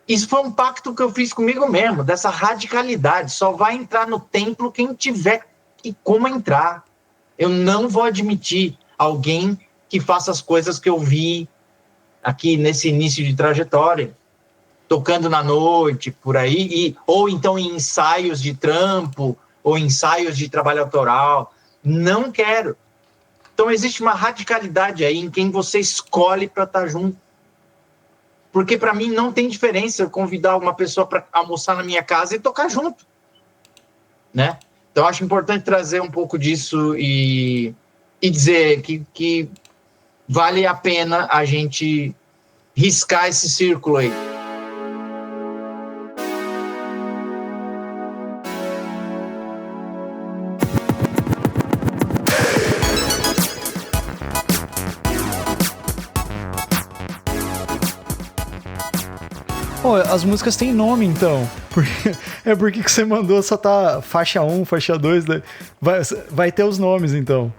isso foi um pacto que eu fiz comigo mesmo, dessa radicalidade. Só vai entrar no templo quem tiver e como entrar. Eu não vou admitir alguém que faça as coisas que eu vi aqui nesse início de trajetória, tocando na noite, por aí, ou então em ensaios de trampo, ou ensaios de trabalho autoral. Não quero. Então existe uma radicalidade aí em quem você escolhe para estar junto. Porque para mim não tem diferença eu convidar uma pessoa para almoçar na minha casa e tocar junto, né? Então acho importante trazer um pouco disso e dizer que vale a pena a gente riscar esse círculo aí. Pô, as músicas têm nome, então. Porque que você mandou só tá faixa 1, faixa 2, né? Vai ter os nomes, então.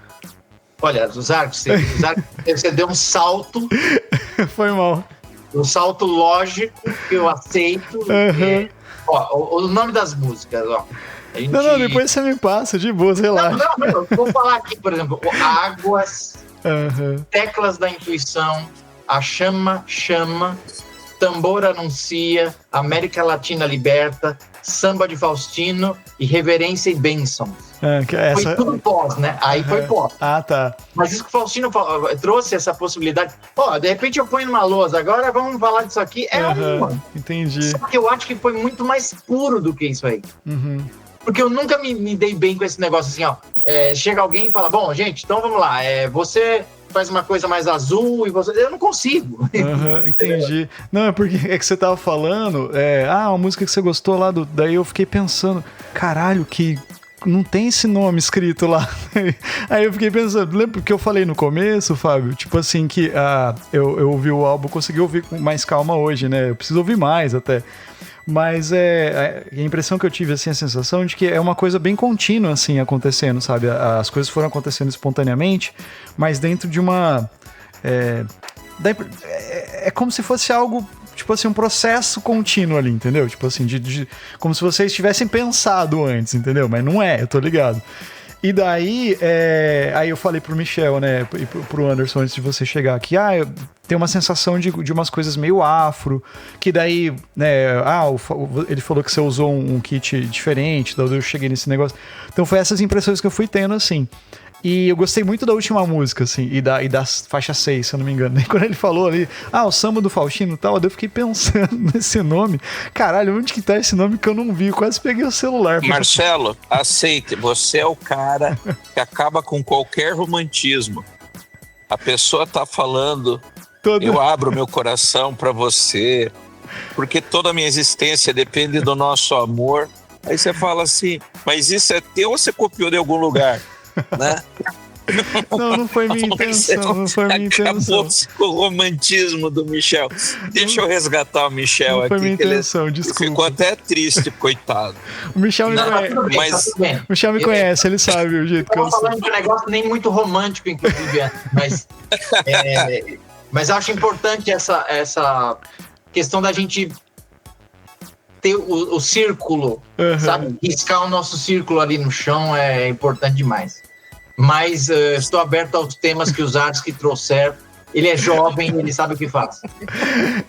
Olha, Zarco, você deu um salto. Foi mal. Um salto lógico que eu aceito. Uhum. Ó, o nome das músicas, ó. Gente... Não, depois você me passa, de boa, relaxa. Não, vou falar aqui, por exemplo, Águas, Teclas da Intuição, A Chama, Tambor Anuncia, América Latina Liberta, Samba de Faustino e Reverência e Bênção. Foi tudo pós, né? Aí foi pós. Ah, tá. Mas isso que o Faustino trouxe, essa possibilidade. De repente eu ponho numa lousa, agora vamos falar disso aqui. Entendi. Só que eu acho que foi muito mais puro do que isso aí. Uhum. Porque eu nunca me dei bem com esse negócio assim, ó. Chega alguém e fala, bom, gente, então vamos lá. Você faz uma coisa mais azul e você... Eu não consigo. Entendi. Não, é porque é que você tava falando, uma música que você gostou lá, daí eu fiquei pensando, caralho, que não tem esse nome escrito lá. Aí eu fiquei pensando, lembra que eu falei no começo, Fábio? Tipo assim, que eu ouvi o álbum, consegui ouvir com mais calma hoje, né? Eu preciso ouvir mais até. Mas a impressão que eu tive, assim, a sensação de que é uma coisa bem contínua, assim, acontecendo, sabe? As coisas foram acontecendo espontaneamente, mas dentro de uma... É como se fosse algo, tipo assim, um processo contínuo ali, entendeu? Tipo assim, como se vocês tivessem pensado antes, entendeu? Mas não é, eu tô ligado. E daí, aí eu falei pro Michel, né, e pro Anderson antes de você chegar aqui, eu tenho uma sensação de umas coisas meio afro, que daí, né, ele falou que você usou um kit diferente, daí eu cheguei nesse negócio. Então foi essas impressões que eu fui tendo, assim. E eu gostei muito da última música, assim, e da faixa 6, se eu não me engano. E quando ele falou ali, o Samba do Faustino e tal, eu fiquei pensando nesse nome. Caralho, onde que tá esse nome que eu não vi? Eu quase peguei o celular. Marcelo, aceite, você é o cara que acaba com qualquer romantismo. A pessoa tá falando, eu abro meu coração pra você, porque toda a minha existência depende do nosso amor. Aí você fala assim, mas isso é teu ou você copiou de algum lugar? Né? Não foi minha intenção, não foi minha intenção. Acabou com o romantismo do Michel. Deixa eu resgatar o Michel aqui. Não foi minha intenção, desculpa. Ficou até triste, coitado. O Michel me conhece. O Michel me conhece, ele sabe o jeito que eu sou. Eu falando de um negócio nem muito romântico, inclusive, mas acho importante essa questão da gente ter o círculo, sabe? Riscar o nosso círculo ali no chão é importante demais. Mas estou aberto aos temas que os artes que trouxeram. Ele é jovem, ele sabe o que faz.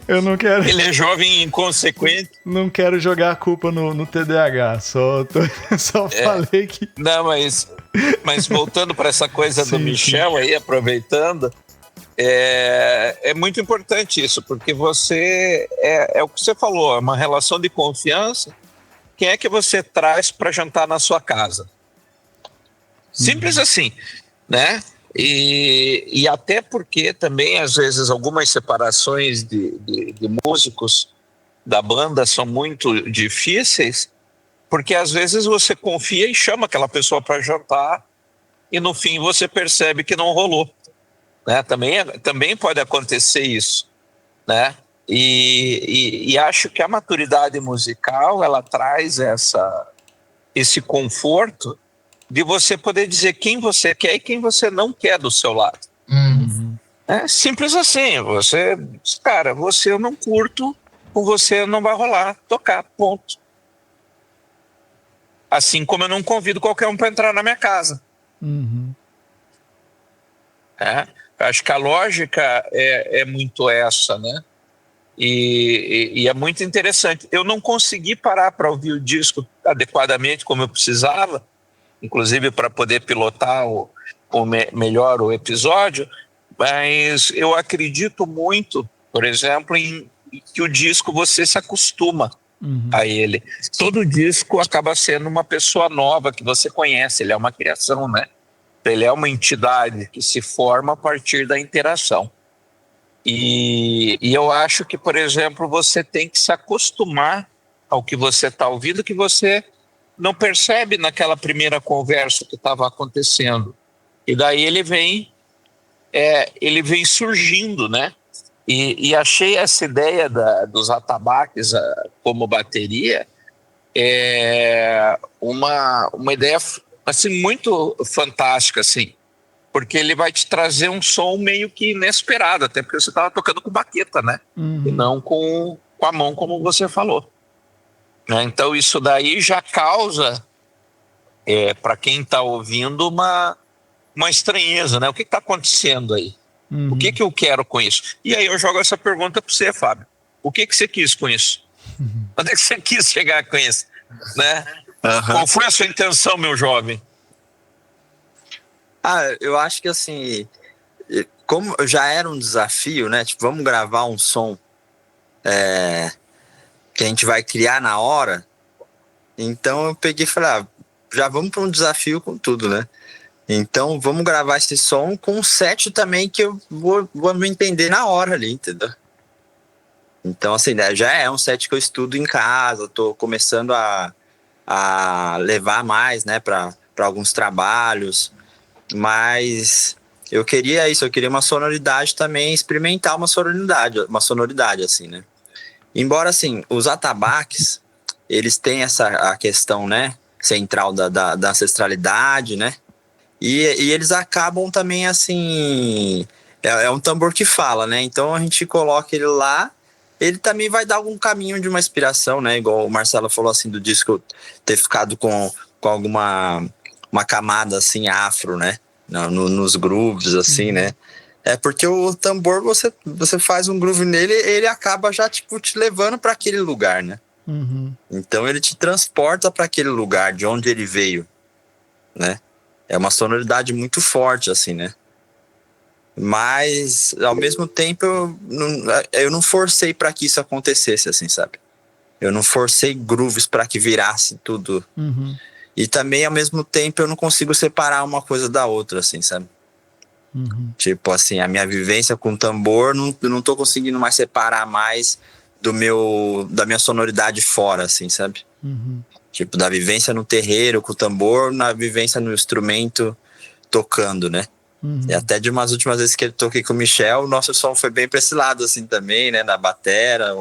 Eu não quero... Ele é jovem e inconsequente. Não quero jogar a culpa no TDAH, só falei que... Não, mas voltando para essa coisa do Michel aí, aproveitando, é muito importante isso, porque você, é o que você falou, é uma relação de confiança. Quem é que você traz para jantar na sua casa? Simples assim, né? E até porque também, às vezes, algumas separações de músicos da banda são muito difíceis, porque às vezes você confia e chama aquela pessoa para jantar e no fim você percebe que não rolou, né? Também pode acontecer isso, né? E acho que a maturidade musical, ela traz esse conforto de você poder dizer quem você quer e quem você não quer do seu lado. É simples assim. Cara, você eu não curto, com você não vai rolar tocar, ponto. Assim como eu não convido qualquer um para entrar na minha casa. Acho que a lógica é muito essa, né? E é muito interessante. Eu não consegui parar para ouvir o disco adequadamente como eu precisava, inclusive para poder pilotar melhor o episódio, mas eu acredito muito, por exemplo, em que o disco você se acostuma a ele. Todo disco acaba sendo uma pessoa nova que você conhece, ele é uma criação, né? Ele é uma entidade que se forma a partir da interação. E eu acho que, por exemplo, você tem que se acostumar ao que você está ouvindo, que você não percebe naquela primeira conversa que estava acontecendo. E daí ele vem surgindo, né? E achei essa ideia dos atabaques como bateria uma ideia assim, muito fantástica, assim, porque ele vai te trazer um som meio que inesperado, até porque você estava tocando com baqueta, né? E não com a mão, como você falou. Né? Então isso daí já causa, para quem está ouvindo, uma estranheza, né? O que está acontecendo aí? O que eu quero com isso? E aí eu jogo essa pergunta para você, Fábio. O que você quis com isso? Onde é que você quis chegar com isso? Né? Qual foi a sua intenção, meu jovem? Eu acho que assim, como já era um desafio, né? Tipo, vamos gravar um som que a gente vai criar na hora. Então eu peguei e falei, já vamos para um desafio com tudo, né? Então vamos gravar esse som com um set também que eu vou me entender na hora ali, entendeu? Então assim, né, já é um set que eu estudo em casa, tô começando a levar mais, né, para alguns trabalhos, mas eu queria uma sonoridade também, experimentar uma sonoridade assim, né? Embora assim, os atabaques, eles têm a questão, né, central da ancestralidade, né? E eles acabam também assim, é um tambor que fala, né? Então a gente coloca ele lá, ele também vai dar algum caminho de uma inspiração, né? Igual o Marcelo falou assim, do disco ter ficado com alguma uma camada assim afro, né? Nos grooves, assim, né? É porque o tambor, você faz um groove nele, ele acaba já tipo te levando para aquele lugar, né? Então ele te transporta para aquele lugar de onde ele veio, né? É uma sonoridade muito forte, assim, né? Mas, ao mesmo tempo, eu não forcei para que isso acontecesse, assim, sabe? Eu não forcei grooves para que virasse tudo. E também, ao mesmo tempo, eu não consigo separar uma coisa da outra, assim, sabe? Tipo, assim, a minha vivência com tambor, não tô conseguindo mais separar mais da minha sonoridade fora, assim, sabe? Tipo, da vivência no terreiro com o tambor, na vivência no instrumento tocando, né? E até de umas últimas vezes que eu toquei com o Michel, o nosso som foi bem pra esse lado, assim, também, né? Na batera.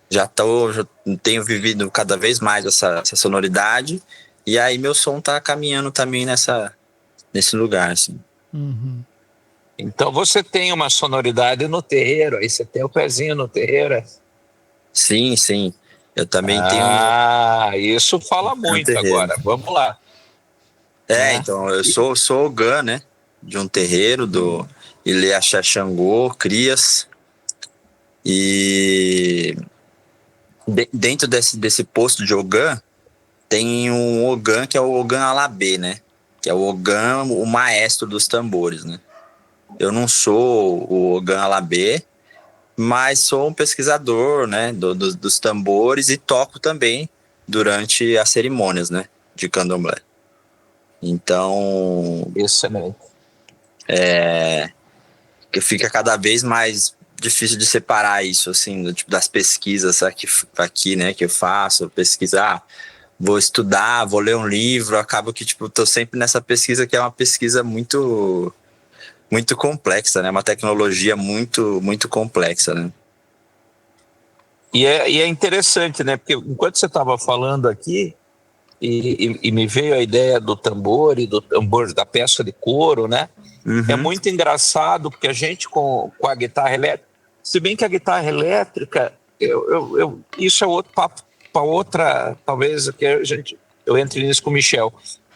Já tenho vivido cada vez mais essa sonoridade. E aí meu som tá caminhando também nesse lugar, assim. Então você tem uma sonoridade no terreiro, aí você tem o pezinho no terreiro. Sim, sim. Eu também tenho. Isso fala muito agora. Vamos lá. Então, eu sou Ogã, né? De um terreiro do Ilê Axé Xangô, Crias. E dentro desse posto de Ogã, tem um Ogã que é o Ogã Alabê, né? Que é o Ogã, o maestro dos tambores, né? Eu não sou o Ogã Alabê, mas sou um pesquisador, né? Dos tambores e toco também durante as cerimônias, né? De candomblé. Então, Excelente. que fica cada vez mais difícil de separar isso, assim, do tipo das pesquisas aqui, né, que eu faço, pesquisar, vou estudar, vou ler um livro, acabo que, tipo, tô sempre nessa pesquisa que é uma pesquisa muito, muito complexa, né, uma tecnologia muito, muito complexa, né. E é interessante, né? Porque enquanto você estava falando aqui, e me veio a ideia do tambor e do tambor da peça de couro, né? É muito engraçado porque a gente com a guitarra elétrica, se bem que a guitarra elétrica, isso é outro papo para outra, talvez que eu entre nisso com o Michel,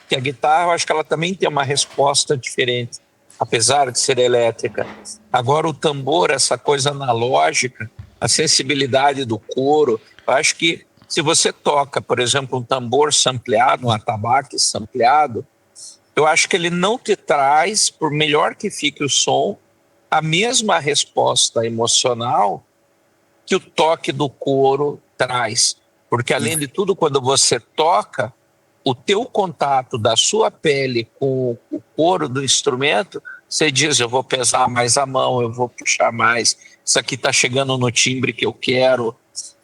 que a guitarra eu acho que ela também tem uma resposta diferente, apesar de ser elétrica. Agora o tambor, essa coisa analógica, a sensibilidade do couro, eu acho que se você toca, por exemplo, um tambor sampleado, um atabaque sampleado, eu acho que ele não te traz, por melhor que fique o som, a mesma resposta emocional que o toque do couro traz. Porque, além de tudo, quando você toca, o teu contato da sua pele com o couro do instrumento, você diz, eu vou pesar mais a mão, eu vou puxar mais, isso aqui está chegando no timbre que eu quero,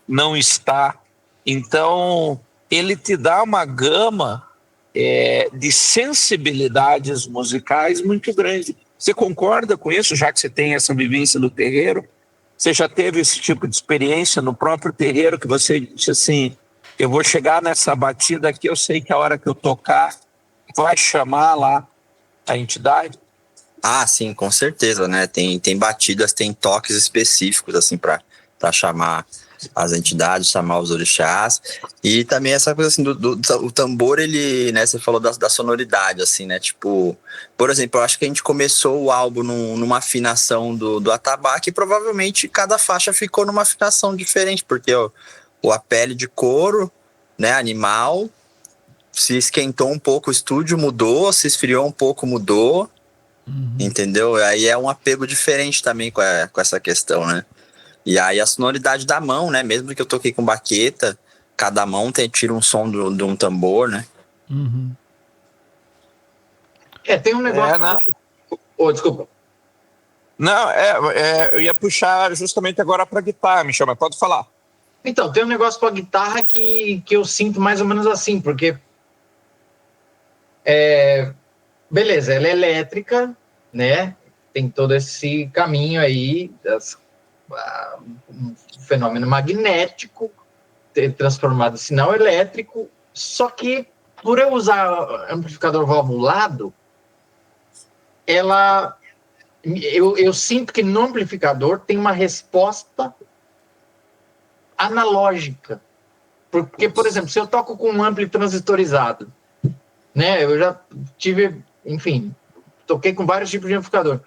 não está. Então, ele te dá uma gama de sensibilidades musicais muito grande. Você concorda com isso, já que você tem essa vivência no terreiro? Você já teve esse tipo de experiência no próprio terreiro, que você disse assim, eu vou chegar nessa batida aqui, eu sei que a hora que eu tocar vai chamar lá a entidade? Ah, sim, com certeza, né? Tem batidas, tem toques específicos, assim, para chamar as entidades, chamar os orixás. E também essa coisa, assim, o tambor, ele, né? Você falou da sonoridade, assim, né? Tipo, por exemplo, eu acho que a gente começou o álbum numa afinação do atabaque e provavelmente cada faixa ficou numa afinação diferente, porque a pele de couro, né? Animal, se esquentou um pouco o estúdio, mudou, se esfriou um pouco, mudou. Entendeu? Aí é um apego diferente também com essa questão, né? E aí a sonoridade da mão, né? Mesmo que eu toquei com baqueta, cada mão tira um som de um tambor, né? Tem um negócio... desculpa. Não, eu ia puxar justamente agora para guitarra, Michel, mas pode falar. Então, tem um negócio com a guitarra que eu sinto mais ou menos assim, porque... beleza, ela é elétrica, né? Tem todo esse caminho aí, um fenômeno magnético transformado em sinal elétrico, só que por eu usar amplificador valvulado, eu sinto que no amplificador tem uma resposta analógica. Porque, por exemplo, se eu toco com um ampli transistorizado, né? Eu já tive, enfim, toquei com vários tipos de amplificador.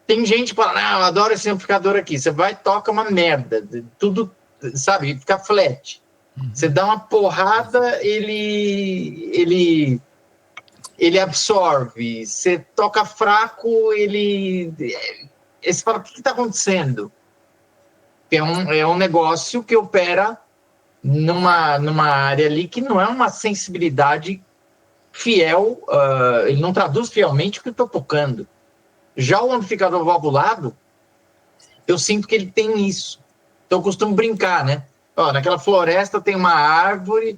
Tem gente que fala, não, eu adoro esse amplificador aqui. Você vai e toca uma merda. Tudo, sabe, fica flat. Você dá uma porrada, ele absorve. Você toca fraco, você fala, o que está acontecendo? É um negócio que opera numa área ali que não é uma sensibilidade fiel, ele não traduz fielmente o que eu estou tocando. Já o amplificador valvulado, eu sinto que ele tem isso. Então eu costumo brincar, né? Naquela floresta tem uma árvore,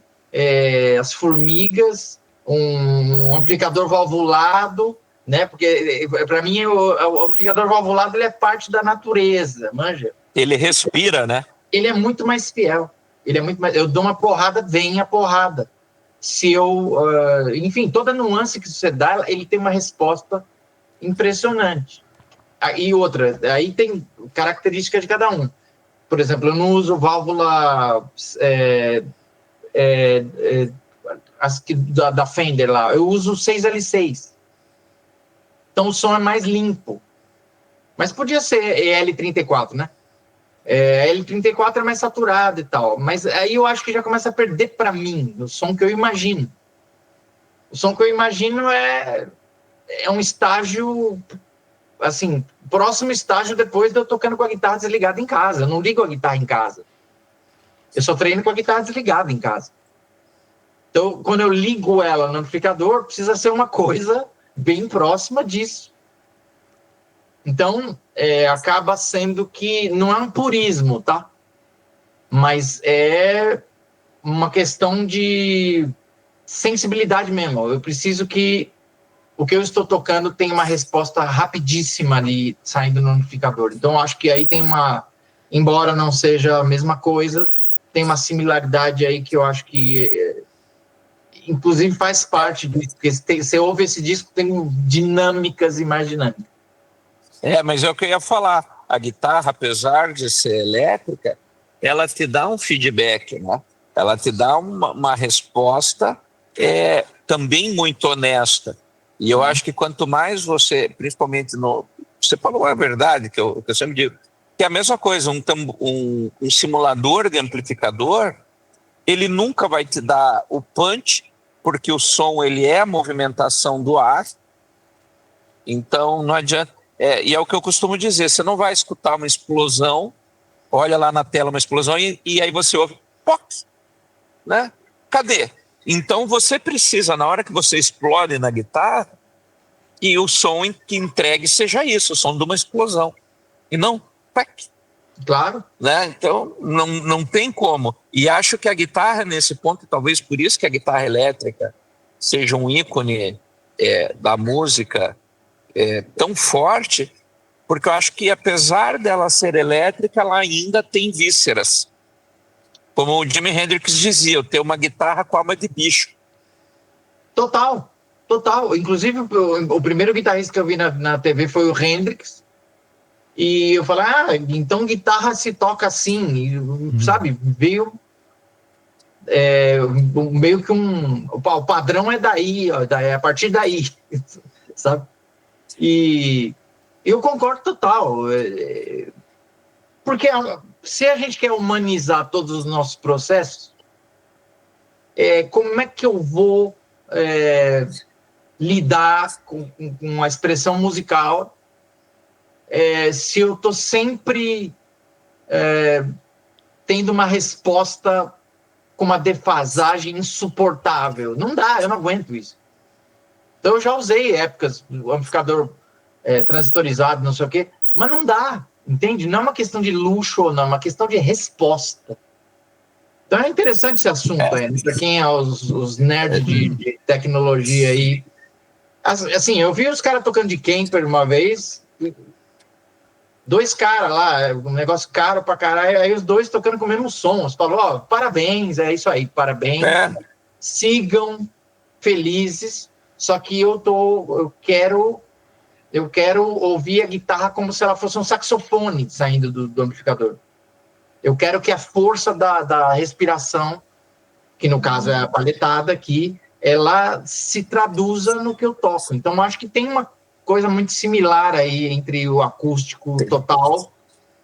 as formigas, um amplificador valvulado, né? Porque para mim o amplificador valvulado ele é parte da natureza, manja? Ele respira, né? Ele é muito mais fiel. Eu dou uma porrada, vem a porrada. Se eu, enfim, toda nuance que você dá, ele tem uma resposta impressionante. E outra, aí tem característica de cada um. Por exemplo, eu não uso válvula da Fender lá, eu uso 6L6. Então o som é mais limpo. Mas podia ser L34, né? L34 é mais saturado e tal, mas aí eu acho que já começa a perder para mim o som que eu imagino. O som que eu imagino é um estágio, assim, próximo estágio depois de eu tocando com a guitarra desligada em casa. Eu não ligo a guitarra em casa. Eu só treino com a guitarra desligada em casa. Então, quando eu ligo ela no amplificador, precisa ser uma coisa bem próxima disso. Então, acaba sendo que não é um purismo, tá? Mas é uma questão de sensibilidade mesmo. Eu preciso que o que eu estou tocando tenha uma resposta rapidíssima ali saindo no amplificador. Então, acho que aí tem embora não seja a mesma coisa, tem uma similaridade aí que eu acho que inclusive faz parte disso, porque você ouve esse disco, tem dinâmicas e mais dinâmicas. Mas é o que eu ia falar. A guitarra, apesar de ser elétrica, ela te dá um feedback, né? Ela te dá uma resposta também muito honesta. E eu acho que quanto mais você, principalmente você falou a verdade, que eu sempre digo, que é a mesma coisa, um simulador de amplificador, ele nunca vai te dar o punch, porque o som ele é a movimentação do ar, então não adianta. E é o que eu costumo dizer, você não vai escutar uma explosão, olha lá na tela uma explosão e aí você ouve, poc, né? Cadê? Então você precisa, na hora que você explode na guitarra, que o som que entregue seja isso, o som de uma explosão, e não, poc. Claro. Né? Então não tem como. E acho que a guitarra, nesse ponto, talvez por isso que a guitarra elétrica seja um ícone da música tão forte, porque eu acho que apesar dela ser elétrica, ela ainda tem vísceras. Como o Jimi Hendrix dizia, eu tenho uma guitarra com alma de bicho. Total. Inclusive, o primeiro guitarrista que eu vi na TV foi o Hendrix. E eu falei, então guitarra se toca assim, sabe? Veio meio que o padrão é daí, ó, é a partir daí, sabe? E eu concordo total, porque se a gente quer humanizar todos os nossos processos, como é que eu vou lidar com a expressão musical se eu estou sempre tendo uma resposta com uma defasagem insuportável? Não dá, eu não aguento isso. Então eu já usei épocas, o amplificador transistorizado, não sei o quê, mas não dá, entende? Não é uma questão de luxo ou não, é uma questão de resposta. Então é interessante esse assunto aí, para quem é os nerds de tecnologia aí. Assim, eu vi os caras tocando de Kemper uma vez, 2 caras lá, um negócio caro pra caralho, aí os 2 tocando com o mesmo som. Você falou, parabéns, é isso aí, parabéns. Sigam felizes, só que eu quero ouvir a guitarra como se ela fosse um saxofone saindo do amplificador. Eu quero que a força da respiração, que no caso é a palhetada aqui, ela se traduza no que eu toco. Então, eu acho que tem uma coisa muito similar aí entre o acústico total,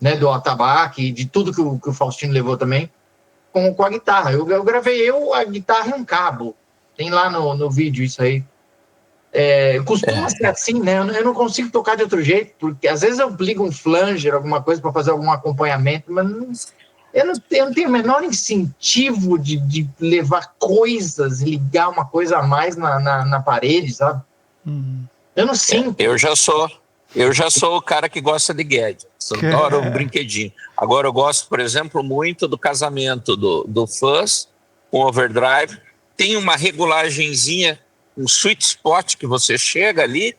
né, do atabaque e de tudo que o Faustino levou também, com a guitarra. Eu gravei a guitarra em um cabo. Tem lá no vídeo isso aí. Costuma ser assim, né? Eu não consigo tocar de outro jeito, porque às vezes eu ligo um flanger, alguma coisa para fazer algum acompanhamento, mas eu não tenho o menor incentivo de levar coisas, ligar uma coisa a mais na parede, sabe? Eu não sinto. Eu já sou o cara que gosta de gadgets, adoro um brinquedinho. Agora eu gosto, por exemplo, muito do casamento do Fuzz com Overdrive. Tem uma regulagenzinha, um sweet spot que você chega ali,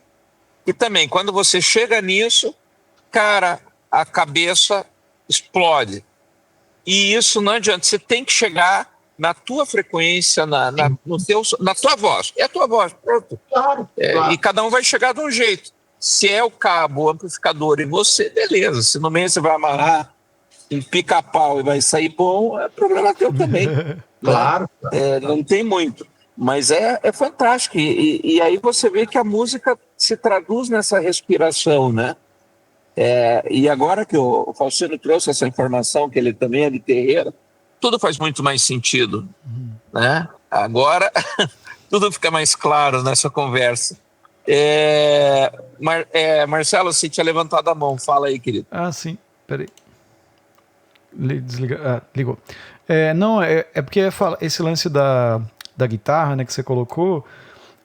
e também quando você chega nisso, cara, a cabeça explode. E isso não adianta, você tem que chegar na tua frequência, na tua voz. É a tua voz, pronto. Claro. E cada um vai chegar de um jeito. Se é o cabo, o amplificador e você, beleza. Se no meio você vai amarrar em pica-pau e vai sair bom, é problema teu também. Claro. Não tem muito. Mas é fantástico. E aí você vê que a música se traduz nessa respiração, né? E agora que o Faustino trouxe essa informação, que ele também é de terreiro, tudo faz muito mais sentido, né? Agora tudo fica mais claro nessa conversa. Marcelo, você tinha levantado a mão, fala aí, querido. Sim, peraí. Desliga. Ligou. Não, porque esse lance da guitarra, né, que você colocou,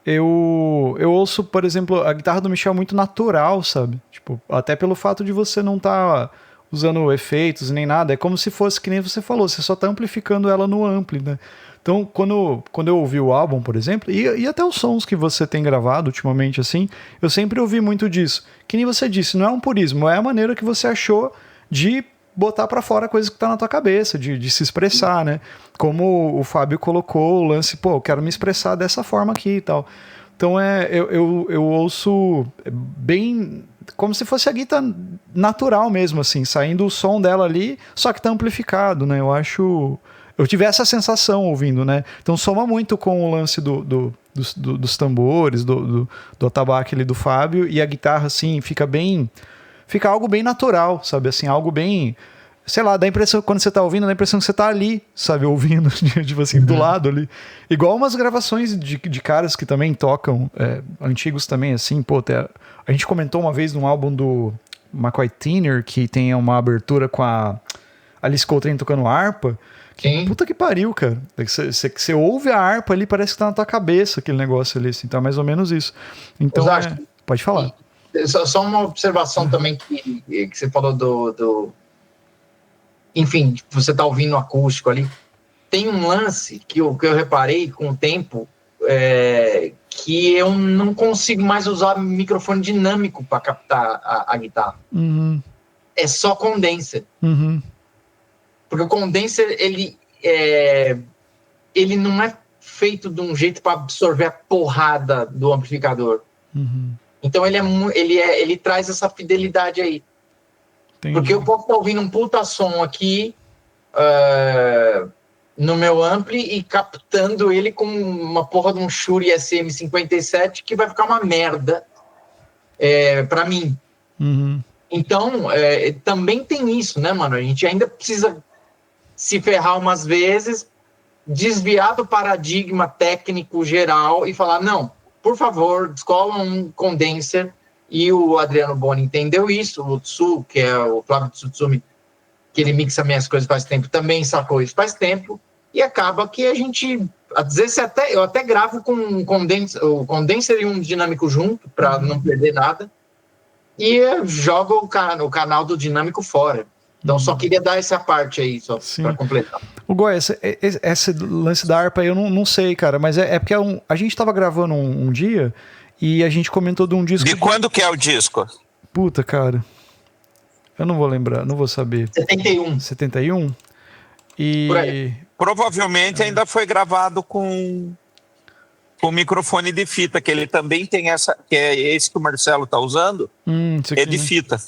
eu ouço, por exemplo, a guitarra do Michel muito natural, sabe? Tipo, até pelo fato de você não estar usando efeitos nem nada, é como se fosse, que nem você falou, você só tá amplificando ela no ampli, né? Então, quando eu ouvi o álbum, por exemplo, e até os sons que você tem gravado ultimamente, assim, eu sempre ouvi muito disso. Que nem você disse, não é um purismo, é a maneira que você achou de botar pra fora coisa que tá na tua cabeça, de se expressar, né? Como o Fábio colocou o lance, pô, eu quero me expressar dessa forma aqui e tal. Então eu ouço bem como se fosse a guitarra natural mesmo, assim, saindo o som dela ali, só que tá amplificado, né? Eu tive essa sensação ouvindo, né? Então soma muito com o lance dos tambores, do atabaque ali do Fábio, e a guitarra, assim, fica algo bem natural, sabe? Assim, algo bem, sei lá, dá a impressão, quando você tá ouvindo, dá a impressão que você tá ali, sabe? Ouvindo, tipo assim, do lado ali. Igual umas gravações de caras que também tocam, antigos também, assim, pô, a gente comentou uma vez num álbum do McCoy Tyner, que tem uma abertura com a Alice Coltrane tocando harpa. Sim. Puta que pariu, cara. Você ouve a harpa ali, parece que tá na tua cabeça aquele negócio ali, assim, tá mais ou menos isso. Então, pode falar. Só uma observação também que você falou enfim, você tá ouvindo acústico ali. Tem um lance que eu reparei com o tempo, que eu não consigo mais usar microfone dinâmico para captar a guitarra. Uhum. É só condenser. Uhum. Porque o condenser, ele não é feito de um jeito para absorver a porrada do amplificador. Uhum. Então ele traz essa fidelidade aí. Entendi. Porque eu posso estar ouvindo um puta som aqui no meu ampli e captando ele com uma porra de um Shure SM57 que vai ficar uma merda para mim. Uhum. Então, também tem isso, né, mano? A gente ainda precisa se ferrar umas vezes, desviar do paradigma técnico geral e falar, não, por favor, descola um condenser. E o Adriano Boni entendeu isso, o Tsu, que é o Flávio Tsutsumi, que ele mixa minhas coisas faz tempo, também sacou isso faz tempo, e acaba que a gente, às vezes eu até gravo com o condenser e um dinâmico junto, para não perder nada, e jogo o canal do dinâmico fora. Então, só queria dar essa parte aí, só para completar. O Goya, esse lance da harpa eu não sei, cara, mas é porque a gente tava gravando um dia e a gente comentou de um disco... De quando que é o disco? Puta, cara. Eu não vou lembrar, não vou saber. 71. 71? E... Por aí. Provavelmente ainda foi gravado com microfone de fita, que ele também tem que é esse que o Marcelo tá usando, é de fita.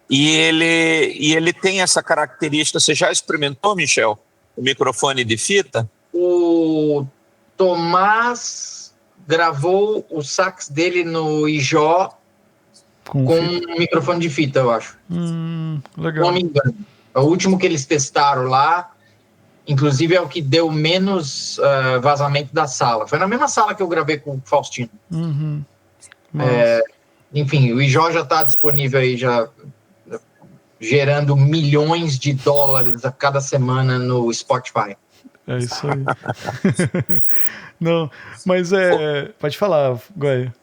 E ele tem essa característica. Você já experimentou, Michel, o microfone de fita? O Tomás gravou o sax dele no Ijó com um microfone de fita, eu acho. Legal. Não me engano. O último que eles testaram lá, inclusive é o que deu menos vazamento da sala. Foi na mesma sala que eu gravei com o Faustino. Uhum. Enfim, o Ijó já está disponível aí, já gerando milhões de dólares a cada semana no Spotify. É isso aí. Não, mas pode falar, Goya.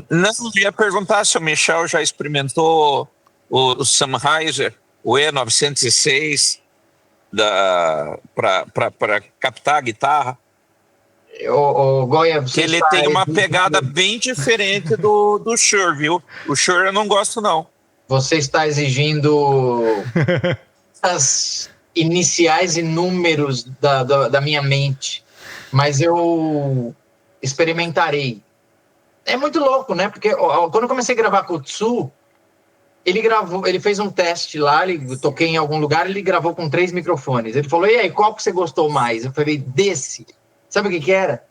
Não, eu ia perguntar se o Michel já experimentou o Sennheiser, o E906, para captar a guitarra. O Goya, que ele tem uma pegada bem diferente do Shure, viu? O Shure eu não gosto, não. Você está exigindo as iniciais e números da minha mente, mas eu experimentarei. É muito louco, né? Porque quando eu comecei a gravar com o Tsu, ele fez um teste lá, toquei em algum lugar, ele gravou com 3 microfones. Ele falou, e aí, qual que você gostou mais? Eu falei, desse. Sabe o que era?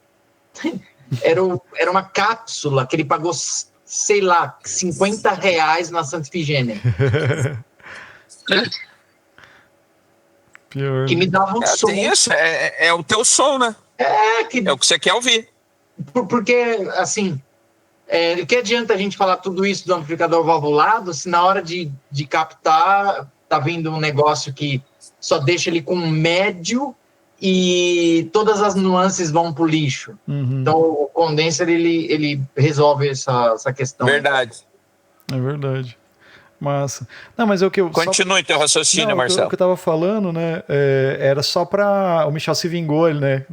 Era uma cápsula que ele pagou, sei lá, R$50 na Santa Ifigênia. Pior. Que me dava um som. É o teu som, né? É o que você quer ouvir. Porque, assim, que adianta a gente falar tudo isso do amplificador valvulado se na hora de captar tá vindo um negócio que só deixa ele com médio e todas as nuances vão pro lixo. Então o condenser ele resolve essa questão. Verdade. É verdade. Massa. Não, mas é o que eu... Continue teu raciocínio, Marcelo. O que eu tava falando, né, era só pra... O Michel se vingou, ele, né?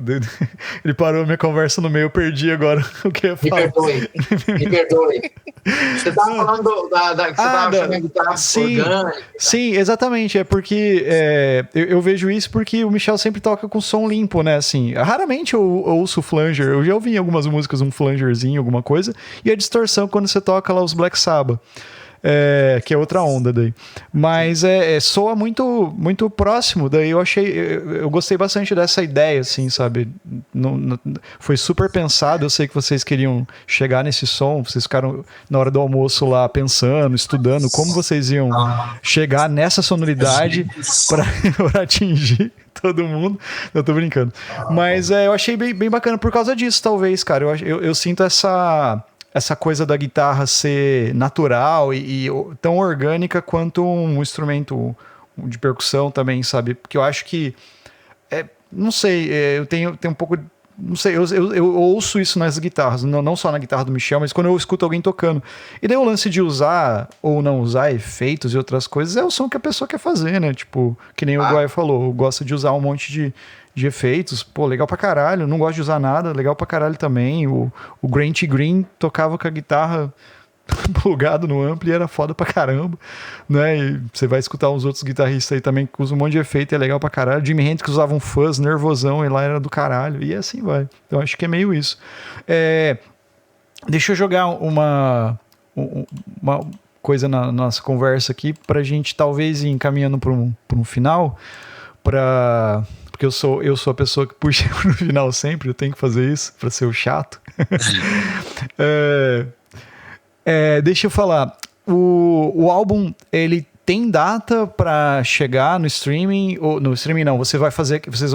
Ele parou a minha conversa no meio, eu perdi agora o que eu ia falar. Me perdoe. Você tava falando que você tava achando a guitarra orgânica. Sim, exatamente. É porque eu vejo isso porque o Michel sempre toca com som limpo, né? Assim, raramente eu ouço flanger. Eu já ouvi em algumas músicas um flangerzinho, alguma coisa. E a distorção quando você toca lá os Black Sabbath. Que é outra onda daí. Mas soa muito, muito próximo. Daí eu gostei bastante dessa ideia, assim, sabe? Foi super pensado. Eu sei que vocês queriam chegar nesse som. Vocês ficaram na hora do almoço lá pensando, estudando como vocês iam chegar nessa sonoridade para atingir todo mundo. Eu tô brincando. Mas eu achei bem bacana por causa disso, talvez, cara. Eu sinto essa coisa da guitarra ser natural e tão orgânica quanto um instrumento de percussão também, sabe? Porque eu acho que... não sei, eu tenho um pouco... Não sei, eu ouço isso nas guitarras, não só na guitarra do Michel, mas quando eu escuto alguém tocando. E daí o lance de usar ou não usar efeitos e outras coisas é o som que a pessoa quer fazer, né? Tipo, que nem o Guai falou, gosta de usar um monte de efeitos, pô, legal pra caralho, não gosto de usar nada, legal pra caralho também. O Grant Green tocava com a guitarra plugado no ampli e era foda pra caramba, né? E você vai escutar uns outros guitarristas aí também que usam um monte de efeito e é legal pra caralho. Jimi Hendrix usava um fuzz nervosão e lá era do caralho, e assim vai. Então acho que é meio isso. Deixa eu jogar uma coisa na nossa conversa aqui pra gente talvez ir encaminhando pra um final, porque eu sou a pessoa que puxa no final sempre, eu tenho que fazer isso pra ser o chato. Deixa eu falar, o álbum, ele tem data pra chegar no streaming, ou no streaming não, vocês vão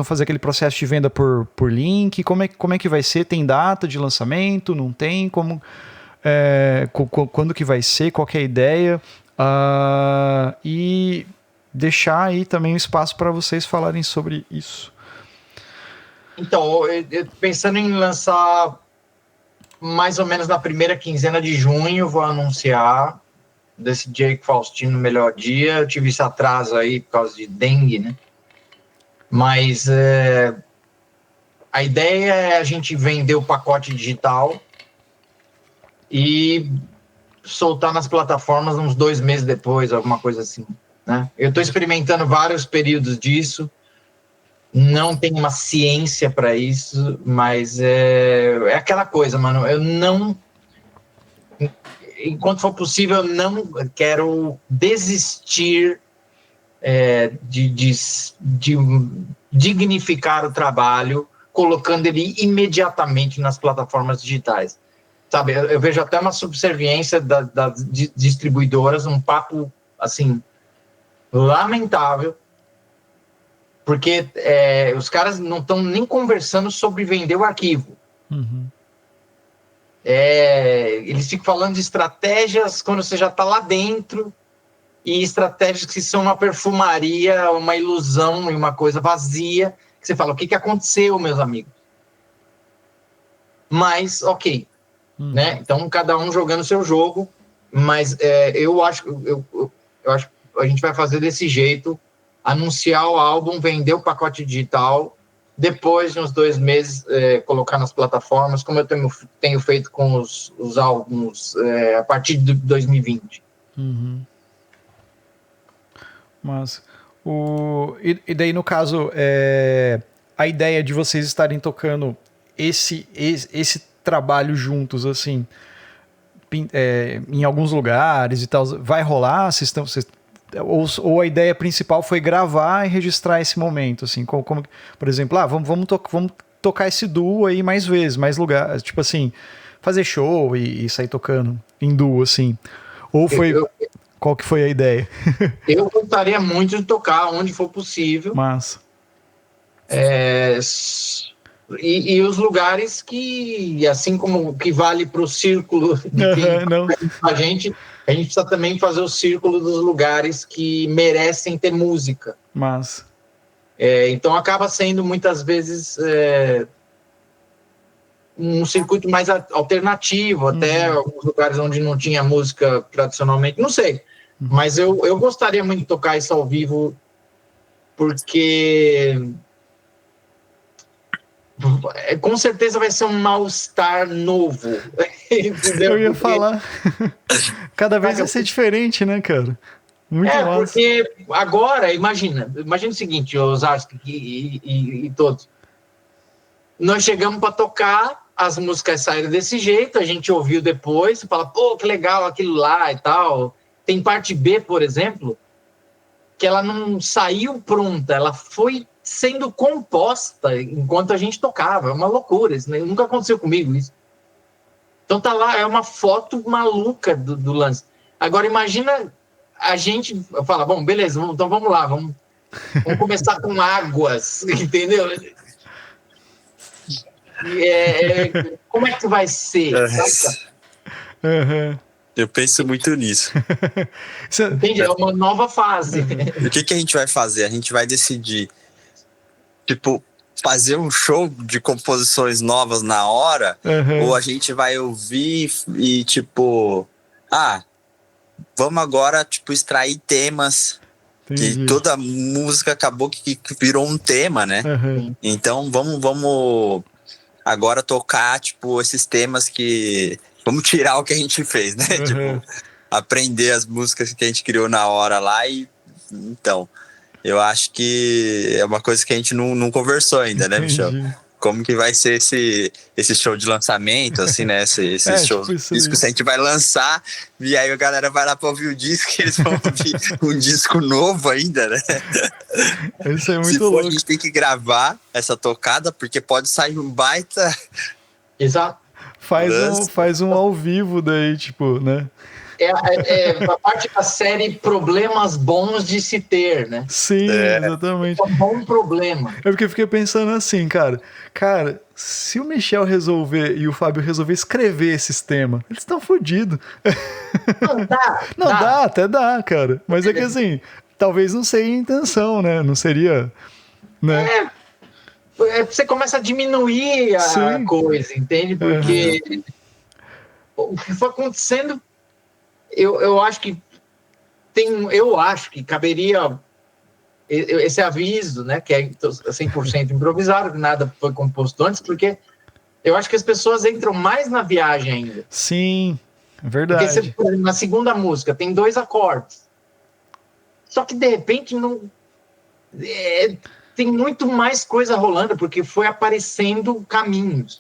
fazer aquele processo de venda por link, como é que vai ser? Tem data de lançamento? Não tem? Quando que vai ser? Qual que é a ideia? E deixar aí também um espaço para vocês falarem sobre isso. Então, pensando em lançar mais ou menos na primeira quinzena de junho, vou anunciar, decidi que Faustino no melhor dia. Eu tive esse atraso aí por causa de dengue, né? Mas a ideia é a gente vender o pacote digital e soltar nas plataformas uns 2 meses depois, alguma coisa assim, né? Eu estou experimentando vários períodos disso, não tem uma ciência para isso, mas é aquela coisa, mano, eu não... Enquanto for possível, eu não quero desistir de dignificar o trabalho, colocando ele imediatamente nas plataformas digitais. Sabe, eu vejo até uma subserviência das distribuidoras, um papo, assim, lamentável, porque os caras não estão nem conversando sobre vender o arquivo. Uhum. Eles ficam falando de estratégias quando você já está lá dentro, e estratégias que são uma perfumaria, uma ilusão e uma coisa vazia, que você fala, o que aconteceu, meus amigos? Mas, ok, né? Então, cada um jogando o seu jogo, mas eu acho que a gente vai fazer desse jeito, anunciar o álbum, vender o pacote digital, depois de uns 2 meses colocar nas plataformas, como eu tenho feito com os álbuns a partir de 2020. Uhum. Mas e daí, no caso, a ideia de vocês estarem tocando esse trabalho juntos, assim, em alguns lugares e tal, vai rolar? Ou a ideia principal foi gravar e registrar esse momento, assim, como por exemplo, vamos tocar esse duo aí mais vezes, mais lugares, tipo assim, fazer show e sair tocando em duo, assim. Ou foi... Qual que foi a ideia? Eu gostaria muito de tocar onde for possível. Massa. E os lugares que, assim como que vale para o círculo de a gente precisa também fazer o círculo dos lugares que merecem ter música. Massa. Então acaba sendo muitas vezes um circuito mais alternativo, até alguns lugares onde não tinha música tradicionalmente, não sei. Mas eu gostaria muito de tocar isso ao vivo, porque com certeza vai ser um mal-estar novo. Entendeu? Eu ia falar. Cada vez vai ser diferente, né, cara? Muito massa. Porque agora, imagina o seguinte, Ozarski e todos. Nós chegamos para tocar, as músicas saíram desse jeito, a gente ouviu depois, fala, pô, que legal aquilo lá e tal. Tem parte B, por exemplo, que ela não saiu pronta, ela foi sendo composta enquanto a gente tocava. É uma loucura, isso nunca aconteceu comigo isso. Então tá lá, é uma foto maluca do lance. Agora imagina a gente fala, bom, beleza, então vamos lá, vamos começar com Águas, entendeu? Como é que vai ser? Eu penso muito nisso. Entendi, é uma nova fase. O que a gente vai fazer? A gente vai decidir, tipo, fazer um show de composições novas na hora, ou a gente vai ouvir e, tipo, vamos agora, tipo, extrair temas. Entendi. Que toda música acabou que virou um tema, né? Então vamos agora tocar, tipo, esses temas que... Vamos tirar o que a gente fez, né? Tipo, aprender as músicas que a gente criou na hora lá e... Então, eu acho que é uma coisa que a gente não conversou ainda, né, Michel? Como que vai ser esse show de lançamento, assim, né? Esse show tipo disco, se a gente vai lançar, e aí a galera vai lá pra ouvir o disco, e eles vão ouvir um disco novo ainda, né? Isso é muito Se for, louco. a gente tem que gravar essa tocada, porque pode sair um baita... Exato. Faz um ao vivo daí, tipo, né? A parte da série Problemas Bons de Se Ter, né? Sim, exatamente. É um bom problema. É porque eu fiquei pensando assim, cara, se o Michel resolver e o Fábio resolver escrever esses temas, eles estão fodidos. Não dá. Até dá, cara. Mas é que assim, talvez não seja a intenção, né? Não seria, né? Você começa a diminuir a coisa, entende? Porque o que foi acontecendo, eu acho que caberia esse aviso, né? Que é 100% improvisado, que nada foi composto antes, porque eu acho que as pessoas entram mais na viagem ainda. Sim, verdade. Porque na segunda música tem 2 acordes. Só que de repente não... tem muito mais coisa rolando, porque foi aparecendo caminhos.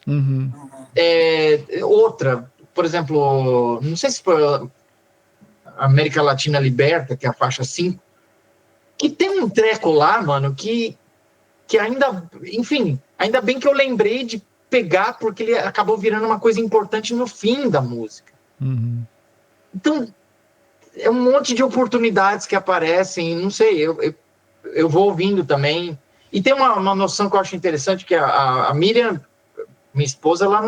Outra, por exemplo, não sei se foi América Latina Liberta, que é a faixa 5, que tem um treco lá, mano, que ainda, enfim, ainda bem que eu lembrei de pegar, porque ele acabou virando uma coisa importante no fim da música. Então, é um monte de oportunidades que aparecem, não sei, eu vou ouvindo também. E tem uma noção que eu acho interessante, que a Miriam, minha esposa, ela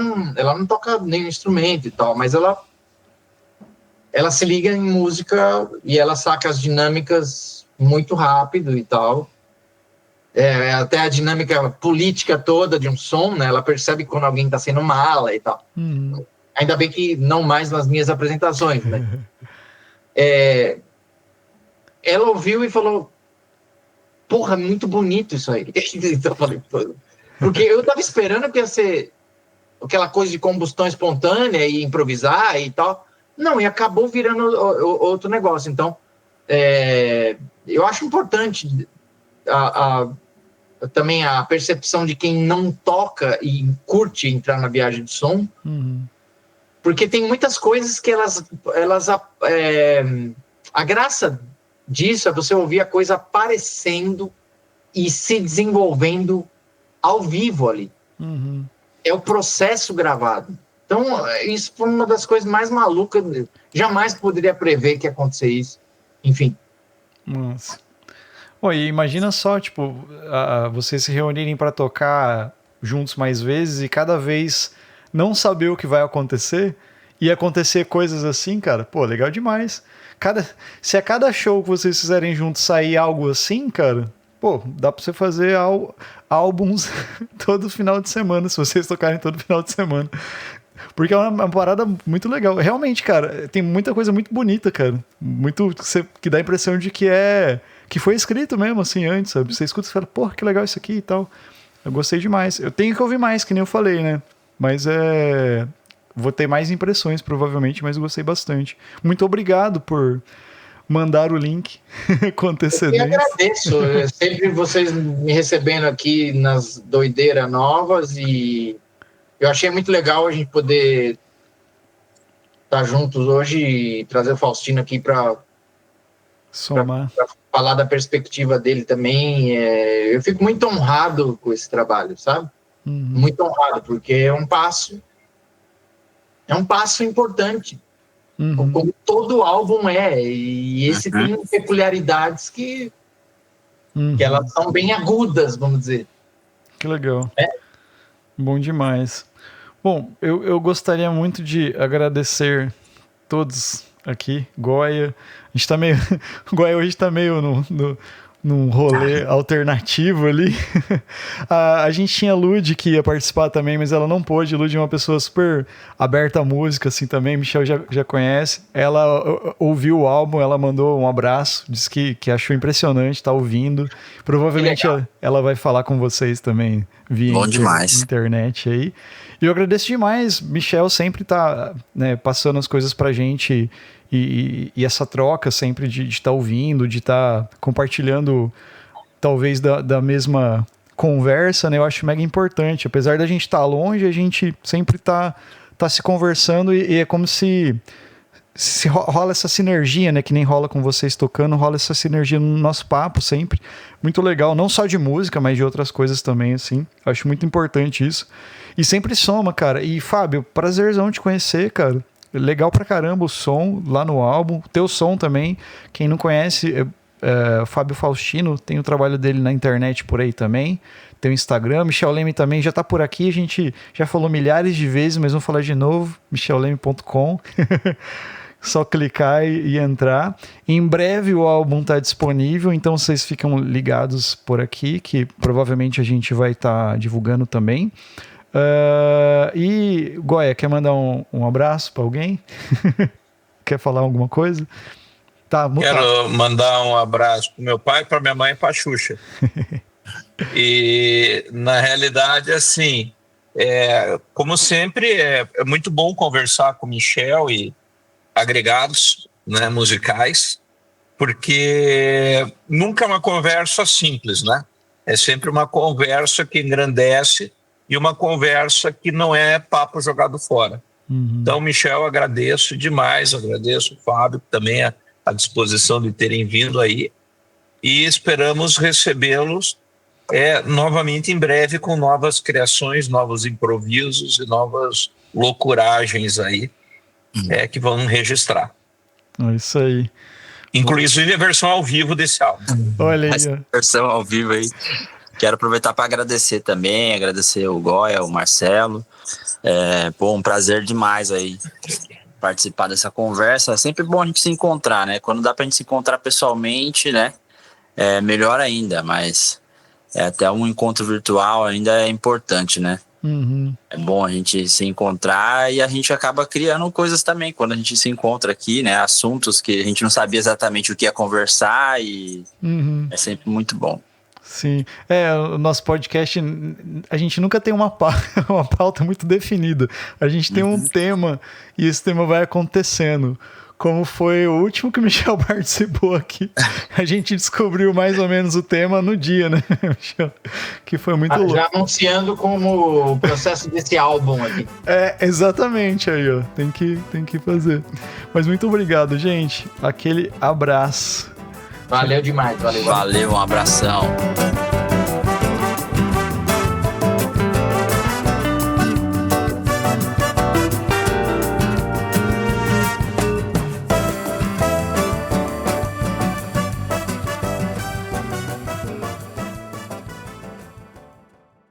não toca nenhum instrumento e tal, mas ela se liga em música e ela saca as dinâmicas muito rápido e tal. Até a dinâmica política toda de um som, né? Ela percebe quando alguém está sendo mala e tal. Ainda bem que não mais nas minhas apresentações, né? Ela ouviu e falou, porra, muito bonito isso aí. Então eu falei, porque eu tava esperando que ia ser aquela coisa de combustão espontânea e improvisar e tal. Não, e acabou virando outro negócio. Então, eu acho importante também a percepção de quem não toca e curte entrar na viagem de som, porque tem muitas coisas que a graça disso é você ouvir a coisa aparecendo e se desenvolvendo ao vivo ali. É o processo gravado. Então, isso foi uma das coisas mais malucas. Jamais poderia prever que ia acontecer isso. Enfim. Nossa. E imagina só, tipo, vocês se reunirem para tocar juntos mais vezes e cada vez não saber o que vai acontecer e acontecer coisas assim, cara. Pô, legal demais. Se a cada show que vocês fizerem juntos sair algo assim, cara, pô, dá pra você fazer álbuns todo final de semana, se vocês tocarem todo final de semana. Porque é uma parada muito legal. Realmente, cara, tem muita coisa muito bonita, cara. Muito que dá a impressão de que foi escrito mesmo, assim, antes, sabe? Você escuta e fala, porra, que legal isso aqui e tal. Eu gostei demais. Eu tenho que ouvir mais, que nem eu falei, né? Mas vou ter mais impressões, provavelmente, mas eu gostei bastante. Muito obrigado por mandar o link com antecedência. Eu agradeço. Sempre vocês me recebendo aqui nas doideiras novas e eu achei muito legal a gente poder estar juntos hoje e trazer o Faustino aqui para somar. Pra falar da perspectiva dele também. Eu fico muito honrado com esse trabalho, sabe? Muito honrado, porque é um passo importante, como todo álbum e esse tem peculiaridades que elas são bem agudas, vamos dizer. Que legal. Bom demais. Bom, eu gostaria muito de agradecer todos aqui, Goya. A gente tá meio... Goya hoje tá meio num rolê alternativo ali. A gente tinha Lud que ia participar também, mas ela não pôde. Lud é uma pessoa super aberta à música, assim, também. Michel já conhece. Ela ouviu o álbum, ela mandou um abraço, disse que achou impressionante, tá ouvindo. Provavelmente ela vai falar com vocês também via internet aí. E eu agradeço demais. Michel sempre tá, né, passando as coisas pra gente e essa troca sempre de estar ouvindo, de estar compartilhando talvez da mesma conversa, né? Eu acho mega importante. Apesar da gente estar longe, a gente sempre tá se conversando e é como se rola essa sinergia, né? Que nem rola com vocês tocando, rola essa sinergia no nosso papo sempre. Muito legal, não só de música, mas de outras coisas também, assim. Acho muito importante isso. E sempre soma, cara. E, Fábio, prazerzão te conhecer, cara. Legal pra caramba o som lá no álbum. Teu som também. Quem não conhece, Fábio Faustino, tem o trabalho dele na internet por aí também. Tem o Instagram. Michel Leme também já tá por aqui. A gente já falou milhares de vezes, mas vamos falar de novo. michelleme.com. Só clicar e entrar. Em breve o álbum tá disponível, então vocês ficam ligados por aqui, que provavelmente a gente vai estar divulgando também. E Goya, quer mandar um abraço para alguém? Quer falar alguma coisa? Tá, quero mandar um abraço para meu pai, para minha mãe e para a Xuxa. E na realidade, assim, como sempre, é muito bom conversar com o Michel e agregados, né, musicais, porque nunca é uma conversa simples, né? É sempre uma conversa que engrandece e uma conversa que não é papo jogado fora. Então, Michel, agradeço demais, agradeço o Fábio também a disposição de terem vindo aí e esperamos recebê-los novamente em breve com novas criações, novos improvisos e novas loucuragens aí que vão registrar. É isso aí. Inclusive a versão ao vivo desse álbum. Olha aí. Essa versão ao vivo aí. Quero aproveitar para agradecer também, agradecer o Goya, o Marcelo. Um prazer demais aí participar dessa conversa. É sempre bom a gente se encontrar, né? Quando dá pra gente se encontrar pessoalmente, né? É melhor ainda, mas até um encontro virtual ainda é importante, né? É bom a gente se encontrar e a gente acaba criando coisas também quando a gente se encontra aqui, né? Assuntos que a gente não sabia exatamente o que ia conversar e é sempre muito bom. Sim, o nosso podcast, a gente nunca tem uma pauta muito definida. A gente tem um tema e esse tema vai acontecendo. Como foi o último que o Michel participou aqui, a gente descobriu mais ou menos o tema no dia, né, Michel? Que foi muito louco. Já anunciando como o processo desse álbum aqui. Exatamente aí, ó. Tem que fazer. Mas muito obrigado, gente. Aquele abraço. Valeu demais, valeu. Valeu, um abração.